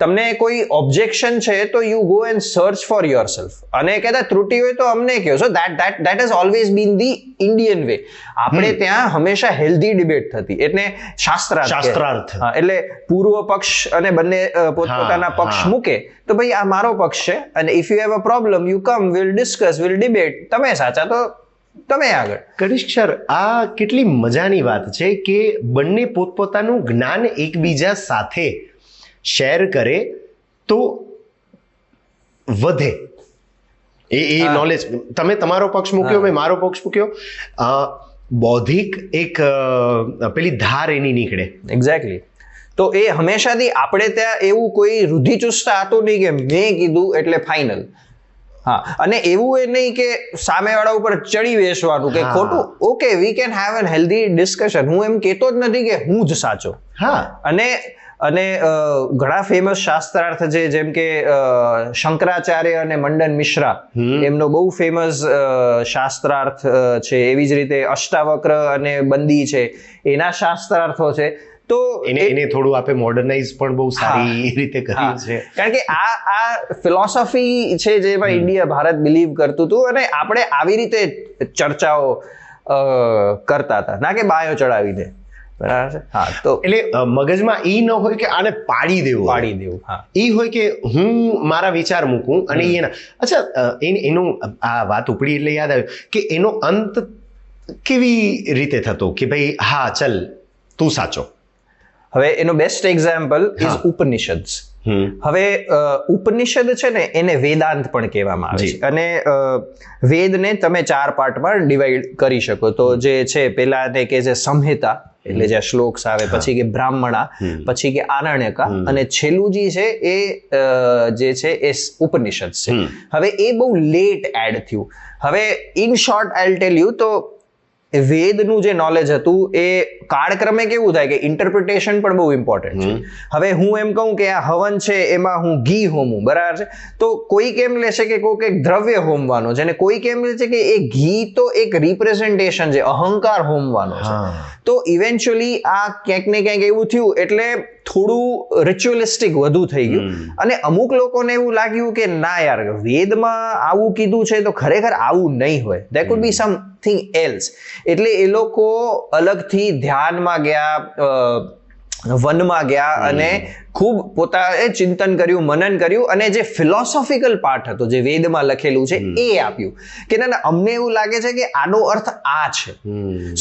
તમને કોઈ ઓબ્જેક્શન છે તો you go and search for your self, અને કદાચ ત્રુટિ હોય તો અમને કહો. So that has always bin the Indian way. આપણે ત્યાં હંમેશા હેલ્ધી ડિબેટ થતી, એટલે શાસ્ત્રાર્થ. એટલે પૂર્વ પક્ષ અને બંને પોતપોતાના પક્ષ મૂકે તો ભાઈ આ મારો પક્ષ છે, અને if you have a problem you come, we'll discuss, we'll debate. તમે સાચા તો તમે આગળ. કનિષ્ક સર, આ કેટલી મજાની વાત છે કે બંને પોતપોતાનું જ્ઞાન એકબીજા સાથે શેર કરે તો વધે એ નોલેજ. તમે તમારો પક્ષ મૂક્યો, મેં મારો પક્ષ મૂક્યો, બૌદ્ધિક એક પેલી ધાર એની નીકળે. એક્ઝેક્ટલી. તો એ હંમેશાથી આપણે ત્યાં એવું કોઈ રૂઢિચુસ્ત હતું નહીં કે મેં કીધું એટલે ફાઇનલ. હા, અને એવું એ નહીં કે સામેવાળા ઉપર ચડી બેસવાનું કે ખોટું. Okay, we can have an healthy discussion. હું એમ કહેતો જ નથી કે હું જ સાચો. હા, અને ઘણા ફેમસ શાસ્ત્રાર્થ છે, જેમ કે શંકરાચાર્ય અને મંડન મિશ્રા, એમનો બહુ ફેમસ શાસ્ત્રાર્થ છે. એવી જ રીતે અષ્ટાવક્ર અને બંદી છે, એના શાસ્ત્રાર્થો છે. તો એને થોડું આપે મોડર્નાઇઝ પણ બહુ સારી રીતે કર્યું છે. કારણ કે આ ફિલોસોફી છે જેમાં ઇન્ડિયા ભારત બિલીવ કરતું હતું, અને આપણે આવી રીતે ચર્ચાઓ કરતા હતા, ના કે બાયો ચડાવીને. બરાબર છે. હા, તો એટલે મગજમાં ઈ ન હોય કે આને પાડી દેવું. હા, ઈ હોય કે હું મારા વિચાર મૂકું અને એના. અચ્છા, એનું આ વાત ઉપડી એટલે યાદ આવ્યું કે એનો અંત કેવી રીતે થતો કે ભાઈ હા ચલ તું સાચો. હવે એનો બેસ્ટ એક્ઝામ્પલ ઇઝ ઉપનિષદ્સ. હવે ઉપનિષદ છે ને એને વેદાંત પણ કહેવામાં આવે છે, અને વેદને તમે 4 પાર્ટમાં ડિવાઈડ કરી શકો. તો જે છે પેલા કે જે સંહિતા એટલે જે શ્લોક્સ આવે, પછી કે બ્રાહ્મણા, પછી કે આરણ્યકા, અને છેલ્લું જે છે એ ઉપનિષદ છે. હવે એ બહુ લેટ એડ થયું. હવે in short I tell you, તો વેદનું જે નોલેજ હતું એ કાળક્રમે કેવું થાય કે ઇન્ટરપ્રિટેશન પણ બહુ ઇમ્પોર્ટન્ટ છે. હવે હું એમ કહું કે આ હવન છે એમાં હું ઘી હોમું, બરાબર છે, તો કોઈ કેમ લેશે કે કોઈક એક દ્રવ્ય હોમવાનો છે, અને કોઈ કેમ લે છે કે એ ઘી તો એક રિપ્રેઝન્ટેશન છે, અહંકાર હોમવાનો છે. તો ઇવેન્ચ્યુઅલી આ ક્યાંક ને ક્યાંક એવું થયું, એટલે થોડું રિચ્યુઅલિસ્ટિક વધુ થઈ ગયું, અને અમુક લોકોને એવું લાગ્યું કે ના યાર, વેદમાં આવું કીધું છે તો ખરેખર આવું નહીં હોય, there could be something else. એટલે એ લોકો અલગથી ધ્યાનમાં ગયા, વનમાં ગયા, અને ખૂબ પોતાએ ચિંતન કર્યું, મનન કર્યું, અને જે ફિલોસોફિકલ પાર્ટ હતો જે વેદમાં લખેલું છે એ આપ્યું કે ના અમને એવું લાગે છે કે આનો અર્થ આ છે.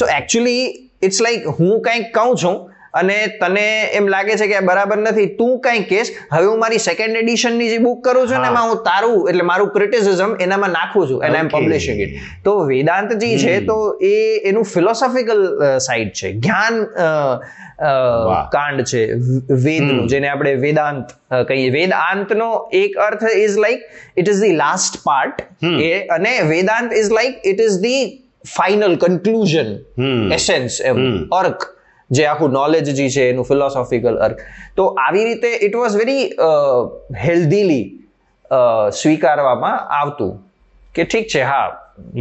સો એકચ્યુઅલી ઇટ્સ લાઈક હું કંઈક કહું છું અને તને એમ લાગે છે કે આ બરાબર નથી, તું કંઈક કહેશ. હવે હું મારી 2nd એડિશનની જે બુક કરું છું ને એમાં હું તારું એટલે મારું ક્રિટિસિઝમ એનામાં નાખું છું, and I am publishing it. તો વેદાંત જે છે તો એ એનું ફિલોસોફિકલ સાઇડ છે, જ્ઞાન કાંડ છે વેદનું, જેને આપણે વેદાંત કહીએ. વેદાંતનો એક અર્થ is like it is the last part, અને Vedanta is like it is the final conclusion, essence, અર્ક, જે આખું નોલેજ જે છે એનું ફિલોસોફિકલ અર્ક. તો આવી રીતે ઇટ વોઝ વેરી હેલ્ધીલી સ્વીકારવામાં આવતું કે ઠીક છે, હા,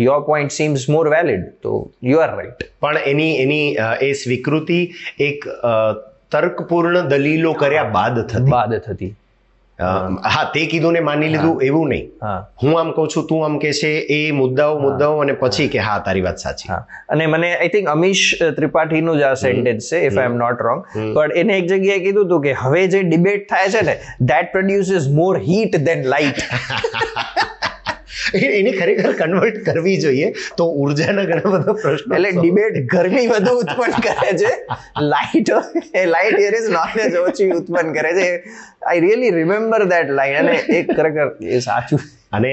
your point seems more valid, તો યુ આર રાઈટ. પણ એની એ સ્વીકૃતિ એક તર્કપૂર્ણ દલીલો કર્યા બાદ થતી. હા, તે કીધું ને માની લીધું એવું નહીં. હું આમ કહું છું, તું આમ કે છે, એ મુદ્દાઓ અને પછી કે હા તારી વાત સાચી. અને મને આઈ થિંક અમીશ ત્રિપાઠીનું જ આ સેન્ટેન્સ છે, if I am not wrong, પણ એને એક જગ્યાએ કીધું હતું કે હવે જે ડિબેટ થાય છે ને, that produces more heat than light. એને ખરેખર કન્વર્ટ કરવી જોઈએ, તો ઉર્જાના ઘણા બધા પ્રશ્નો. એટલે ડિબેટ ગરમી વધુ ઉત્પન્ન કરે છે, લાઇટ હિયર ઇઝ નોલેજ ઓછી ઉત્પન્ન કરે છે. I really remember that line, અને એ ખરેખર એ સાચું. અને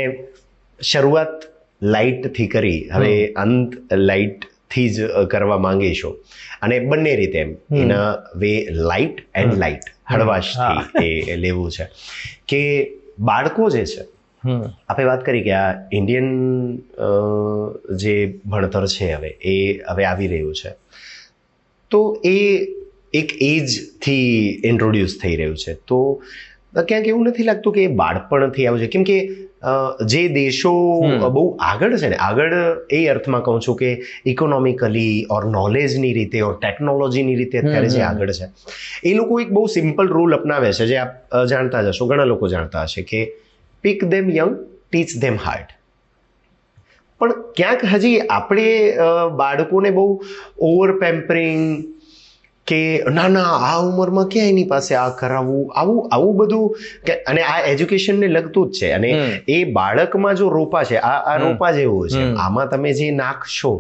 શરૂઆત લાઇટથી કરી, હવે અંત લાઇટથી જ કરવા માંગીશું, અને બંને રીતે એના વે લાઇટ એન્ડ લાઇટ, હળવાશથી એ લેવું છે કે બાળકો જે છે, આપણે વાત કરી કે આ ઇન્ડિયન જે ભણતર છે હવે આવી રહ્યું છે, તો એ એક એજથી ઇન્ટ્રોડ્યુસ થઈ રહ્યું છે. તો ક્યાંક એવું નથી લાગતું કે એ બાળપણથી આવ્યું છે? કેમ કે જે દેશો બહુ આગળ છે ને, આગળ એ અર્થમાં કહું છું કે ઇકોનોમિકલી ઓર નોલેજની રીતે ઓર ટેકનોલોજીની રીતે અત્યારે જે આગળ છે, એ લોકો એક બહુ સિમ્પલ રૂલ અપનાવે છે, જે આપ જાણતા જ હશો, ઘણા લોકો જાણતા હશે, કે પિક ધેમ યંગ, ટીચ ધેમ હાર્ડ. પણ ક્યાંક હજી આપણે બાળકોને બહુ ઓવર પેમ્પરિંગ કે ના આ ઉંમરમાં ક્યાં એની પાસે આ કરાવવું, આવું બધું, અને આ એજ્યુકેશનને લગતું જ છે. અને એ બાળકમાં જો રોપા છે, આ રોપા જેવું છે, આમાં તમે જે નાખશો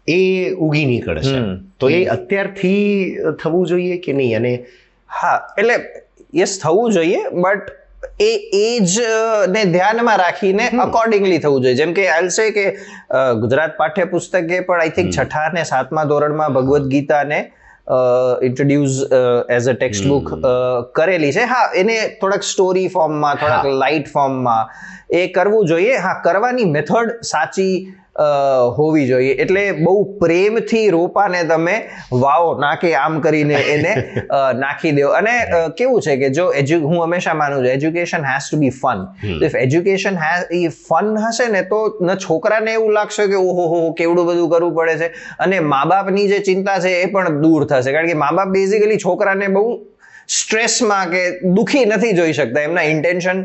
એ ઉગી નીકળશે. તો એ અત્યારથી થવું જોઈએ કે નહીં? અને હા, એટલે યસ, થવું જોઈએ, બટ એ એજ ને ધ્યાનમાં રાખીને અકોર્ડિંગલી થવું જોઈએ. જેમ કે આઈ સે કે ગુજરાત પાઠ્યપુસ્તકે પણ આઈ થિંક 6ઠા અને 7મા ધોરણમાં ભગવદ્ ગીતાને introduce as a text book કરેલી છે. હા, એને થોડાક સ્ટોરી ફોર્મમાં, થોડાક લાઇટ ફોર્મમાં એ કરવું જોઈએ. હા, કરવાની મેથડ સાચી હોવી જોઈએ. એટલે બહુ પ્રેમથી રોપાને તમે વાવો, ના કે આમ કરીને એને નાખી દો. અને કેવું છે કે જો હું હંમેશા માનું છું education has to be fun. If education fun હશે ને તો ન છોકરાને એવું લાગશે કે ઓહો કેવડું બધું કરવું પડે છે, અને મા બાપની જે ચિંતા છે એ પણ દૂર થશે. કારણ કે મા બાપ બેઝિકલી છોકરાને બહુ સ્ટ્રેસમાં કે દુઃખી નથી જોઈ શકતા. એમના ઇન્ટેન્શન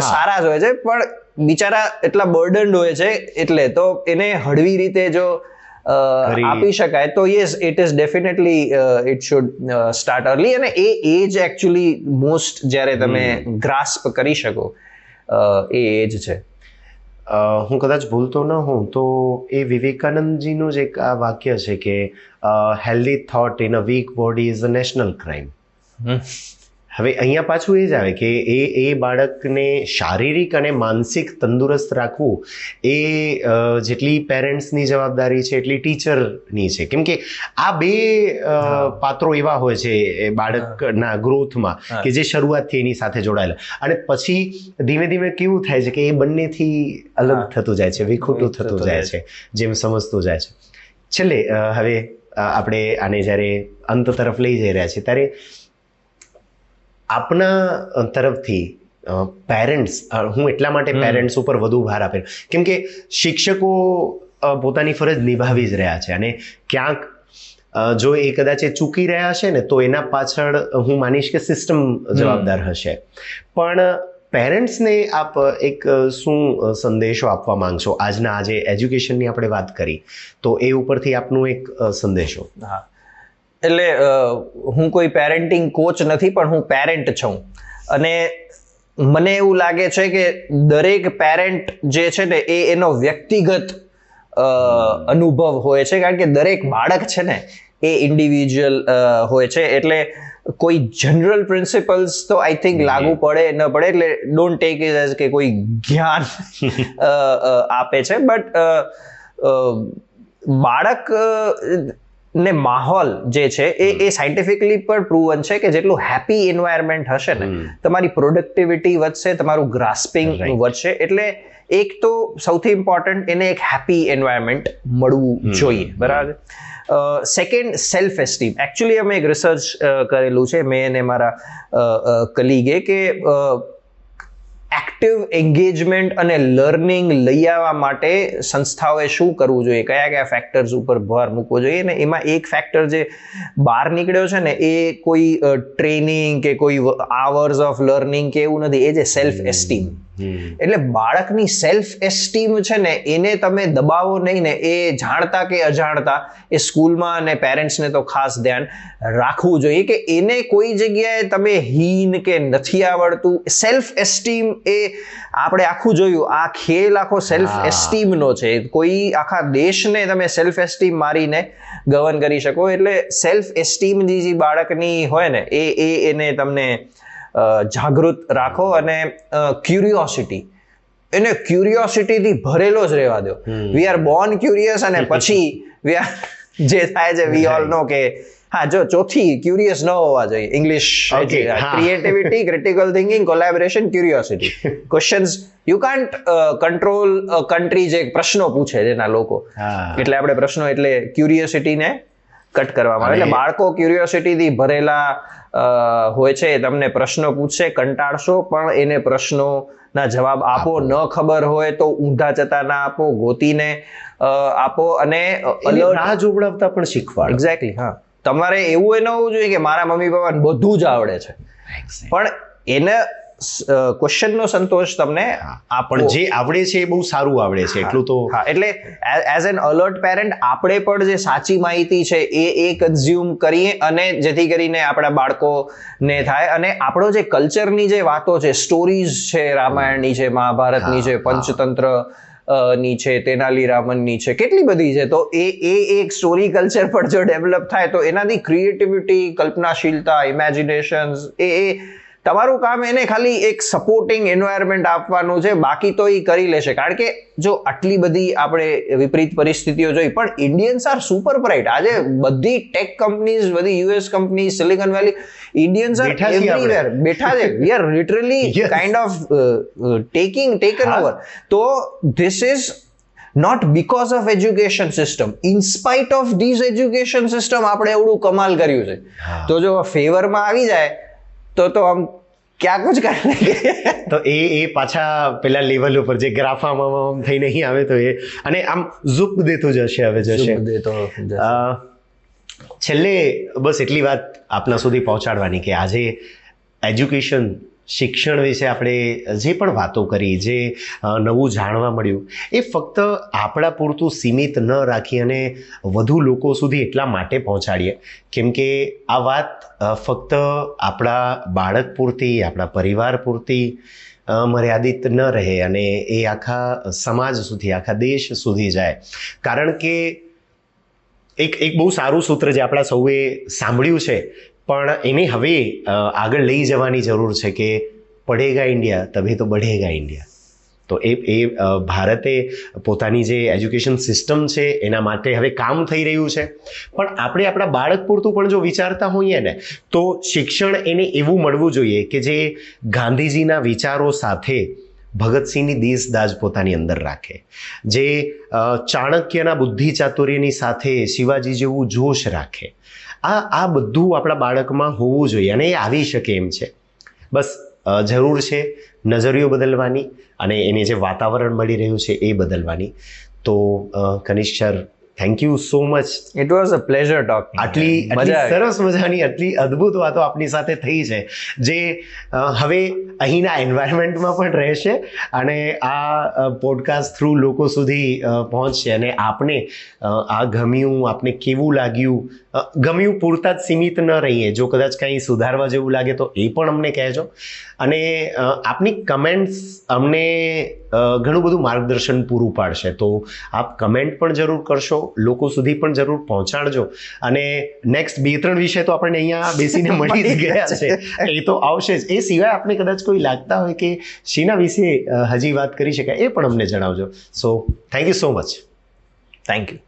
સારા જ હોય છે, પણ બિચારા એટલા બર્ડન્ડ હોય છે, એટલે તો એને હળવી રીતે જો આપી શકાય તો yes it is definitely it should start early. અને એ એજ એકચ્યુઅલી મોસ્ટ જ્યારે તમે ગ્રાસ્પ કરી શકો એ એજ છે. હું કદાચ ભૂલતો ન હોઉં તો એ વિવેકાનંદજીનું જ એક આ વાક્ય છે કે healthy thought in a weak body is a national crime. હવે અહીંયા પાછું એ જ આવે કે એ બાળકને શારીરિક અને માનસિક તંદુરસ્ત રાખવું એ જેટલી પેરેન્ટ્સની જવાબદારી છે એટલી ટીચરની છે. કેમ કે આ બે પાત્રો એવા હોય છે એ બાળકના ગ્રોથમાં કે જે શરૂઆતથી એની સાથે જોડાયેલા, અને પછી ધીમે ધીમે કેવું થાય છે કે એ બંનેથી અલગ થતું જાય છે, વિખૂટું થતું જાય છે જેમ સમજતું જાય છે. છેલ્લે હવે આપણે આને જ્યારે અંત તરફ લઈ જઈ રહ્યા છીએ ત્યારે આપના તરફથી પેરેન્ટ્સ, હું એટલા માટે પેરેન્ટ્સ ઉપર વધુ ભાર આપે કેમ કે શિક્ષકો પોતાની ફરજ નિભાવી જ રહ્યા છે, અને ક્યાંક જો એ કદાચ એ ચૂકી રહ્યા હશે ને તો એના પાછળ હું માનીશ કે સિસ્ટમ જવાબદાર હશે. પણ પેરેન્ટ્સને આપ એક શું સંદેશો આપવા માંગશો? આજે એજ્યુકેશનની આપણે વાત કરી તો એ ઉપરથી આપનું એક સંદેશો. હા, એટલે હું કોઈ પેરેન્ટિંગ કોચ નથી, પણ હું પેરેન્ટ છું, અને મને એવું લાગે છે કે દરેક પેરેન્ટ જે છે ને એ એનો વ્યક્તિગત અનુભવ હોય છે, કારણ કે દરેક બાળક છે ને એ ઇન્ડિવિજ્યુઅલ હોય છે. એટલે કોઈ જનરલ પ્રિન્સિપલ્સ તો આઈ થિંક લાગુ પડે ન પડે, એટલે ડોન્ટ ટેક ઇટ એઝ કે કોઈ જ્ઞાન આપે છે. બટ બાળક ને માહોલ જે છે એ સાયન્ટિફિકલી પણ પ્રૂવન છે કે જેટલું હેપી એન્વાયરમેન્ટ હશે ને તમારી પ્રોડક્ટિવિટી વધશે, તમારું ગ્રાસ્પિંગ વધશે. એટલે એક તો સૌથી ઇમ્પોર્ટન્ટ એને એક હેપી એન્વાયરમેન્ટ મળવું જોઈએ, બરાબર. Second, self esteem. એકચ્યુઅલી અમે એક રિસર્ચ કરેલું છે મેં અને મારા કલીગે કે એક્ટિવ એન્ગેજમેન્ટ અને લર્નિંગ લઈ આવવા માટે સંસ્થાઓએ શું કરવું જોઈએ, કયા કયા ફેક્ટર્સ ઉપર ભાર મૂકવો જોઈએ. ને એમાં એક ફેક્ટર જે બહાર નીકળ્યો છે ને એ કોઈ ટ્રેનિંગ કે કોઈ આવર્સ ઓફ લર્નિંગ કે એવું નથી, એ જે સેલ્ફ એસ્ટીમ. એટલે બાળકની સેલ્ફ એસ્ટીમ છે ને એને તમે દબાવો નહીં ને, એ જાણતા કે અજાણતા એ સ્કૂલમાં અને પેરેન્ટ્સને તો ખાસ ધ્યાન રાખવું જોઈએ કે એને કોઈ જગ્યાએ તમે હીન કે નથી આવડતું. સેલ્ફ એસ્ટીમ એ આપણે આખું જોયું, આ ખેલ આખો સેલ્ફ એસ્ટીમનો છે. કોઈ આખા દેશને તમે સેલ્ફ એસ્ટીમ મારીને ગવર્ન કરી શકો. એટલે સેલ્ફ એસ્ટીમ જે બાળકની હોય ને એને તમને જાગૃત રાખો. અને ક્યુરિયોસિટી, એને ક્યુરિયોસિટીથી ભરેલો જ રહેવા દો. વી આર બોર્ન ક્યુરિયસ, અને પછી જે થાય છે વી ઓલ નો કે હા જો ચોથી ક્યુરિયસ ન હોવા જોઈએ. English creativity, critical thinking, collaboration, curiosity. Questions you can't control country જે પ્રશ્નો પૂછે જેના લોકો, એટલે આપણે પ્રશ્નો એટલે ક્યુરિયોસિટીને કટ કરવામાં આવે. એટલે બાળકો ક્યુરિયોસિટીથી ભરેલા હોય છે, તમને પ્રશ્નો પૂછશે, કંટાળશો પણ એને પ્રશ્નોના જવાબ આપો. ન ખબર હોય તો ઊંધા જતા ના આપો, ગોતીને આપો, અને રાહ જોવડાવતા પણ શીખવાડો. એક્ઝેક્ટલી. હા, તમારે એવું ન હોવું જોઈએ કે મારા મમ્મી પપ્પાને બધું જ આવડે છે, પણ એને ક્વેશ્ચનનો સંતોષ તમને પણ જે આવડે છે એ બહુ સારું આવડે છે એટલું તો. હા, એટલે એઝ એન અલર્ટ પેરેન્ટ આપણે પણ જે સાચી માહિતી છે એ કન્ઝ્યુમ કરીએ, અને જેથી કરીને આપણા બાળકોને થાય. અને આપણો જે કલ્ચરની જે વાતો છે, સ્ટોરીઝ છે, રામાયણની છે, મહાભારતની છે, પંચતંત્ર ની છે, તેનાલી રામનની છે, કેટલી બધી છે. તો એ એક સ્ટોરી કલ્ચર પર જો ડેવલપ થાય તો એનાથી ક્રિએટિવિટી, કલ્પનાશીલતા, ઇમેજિનેશન્સ, એ તમારું કામ એને ખાલી એક સપોર્ટિંગ એન્વાયરમેન્ટ આપવાનું છે, બાકી તો એ કરી લેશે. કારણ કે જો આટલી બધી આપણે વિપરીત પરિસ્થિતિઓ જોઈ, પણ ઇન્ડિયન્સ આર સુપર બ્રાઇટ. આજે બધી ટેક કંપનીઝ, બધી US company, Silicon Valley, Indians are everywhere બેઠા છે. We are literally kind of taken over. તો this is not because of education system, in spite of this education system આપણે એવડું કમાલ કર્યું છે. તો જો ફેવરમાં આવી જાય તો આમ ક્યાં કુછ કરે તો એ પાછા પેલા લેવલ ઉપર જે ગ્રાફામાં થઈ નહીં આવે તો એ અને આમ ઝૂપ દેતું જશે હવે જશે. છેલ્લે બસ એટલી વાત આપના સુધી પહોંચાડવાની કે આજે એજ્યુકેશન શિક્ષણ વિશે આપણે જે પણ વાતો કરી, જે નવું જાણવા મળ્યું, એ ફક્ત આપણા પૂરતું સીમિત ન રાખી અને વધુ લોકો સુધી એટલા માટે પહોંચાડીએ કેમ કે આ વાત ફક્ત આપણા બાળક પૂરતી, આપણા પરિવાર પૂરતી મર્યાદિત ન રહે અને એ આખા સમાજ સુધી, આખા દેશ સુધી જાય. કારણ કે એક બહુ સારું સૂત્ર જે આપણા સૌએ સાંભળ્યું છે પણ એને હવે આગળ લઈ જવાની જરૂર છે કે પઢેગા ઇન્ડિયા તભી તો બઢેગા ઇન્ડિયા. તો એ ભારતે પોતાની જે એજ્યુકેશન સિસ્ટમ છે એના માટે હવે કામ થઈ રહ્યું છે. પણ આપણે આપણા બાળક પૂરતું પણ જો વિચારતા હોઈએ ને તો શિક્ષણ એને એવું મળવું જોઈએ કે જે ગાંધીજીના વિચારો સાથે ભગતસિંહની દેશદાજ પોતાની અંદર રાખે, જે ચાણક્યના બુદ્ધિ ચાતુર્યની સાથે શિવાજી જેવું જોશ રાખે. આ બધું આપણા બાળકમાં હોવું જોઈએ અને એ આવી શકે એમ છે. બસ જરૂર છે નજરિયો બદલવાની અને એને જે વાતાવરણ મળી રહ્યું છે એ બદલવાની. તો Kanishka sir, thank you so much. It was a pleasure talking. આટલી સરસ મજાની આટલી અદ્ભુત વાતો આપની સાથે થઈ છે જે હવે અહીંના એન્વાયરમેન્ટમાં પણ રહેશે અને આ પોડકાસ્ટ થ્રુ લોકો સુધી પહોંચશે અને આપને આ ગમ્યું, આપને કેવું લાગ્યું, ગમ્યું પૂરતા જ સીમિત ન રહીએ. જો કદાચ કંઈ સુધારવા જેવું લાગે તો એ પણ અમને કહેજો અને આપની કમેન્ટ્સ અમને ઘણું બધું માર્ગદર્શન પૂરું પાડશે. તો આપ કમેન્ટ પણ જરૂર કરશો, લોકો સુધી પણ જરૂર પહોંચાડજો અને નેક્સ્ટ 2-3 વિષય તો આપણને અહીંયા બેસીને મળી જ ગયા છે, એ તો આવશે જ. એ સિવાય આપણે કદાચ કોઈ લાગતા હોય કે શેના વિશે હજી વાત કરી શકાય એ પણ અમને જણાવજો. So thank you so much. Thank you.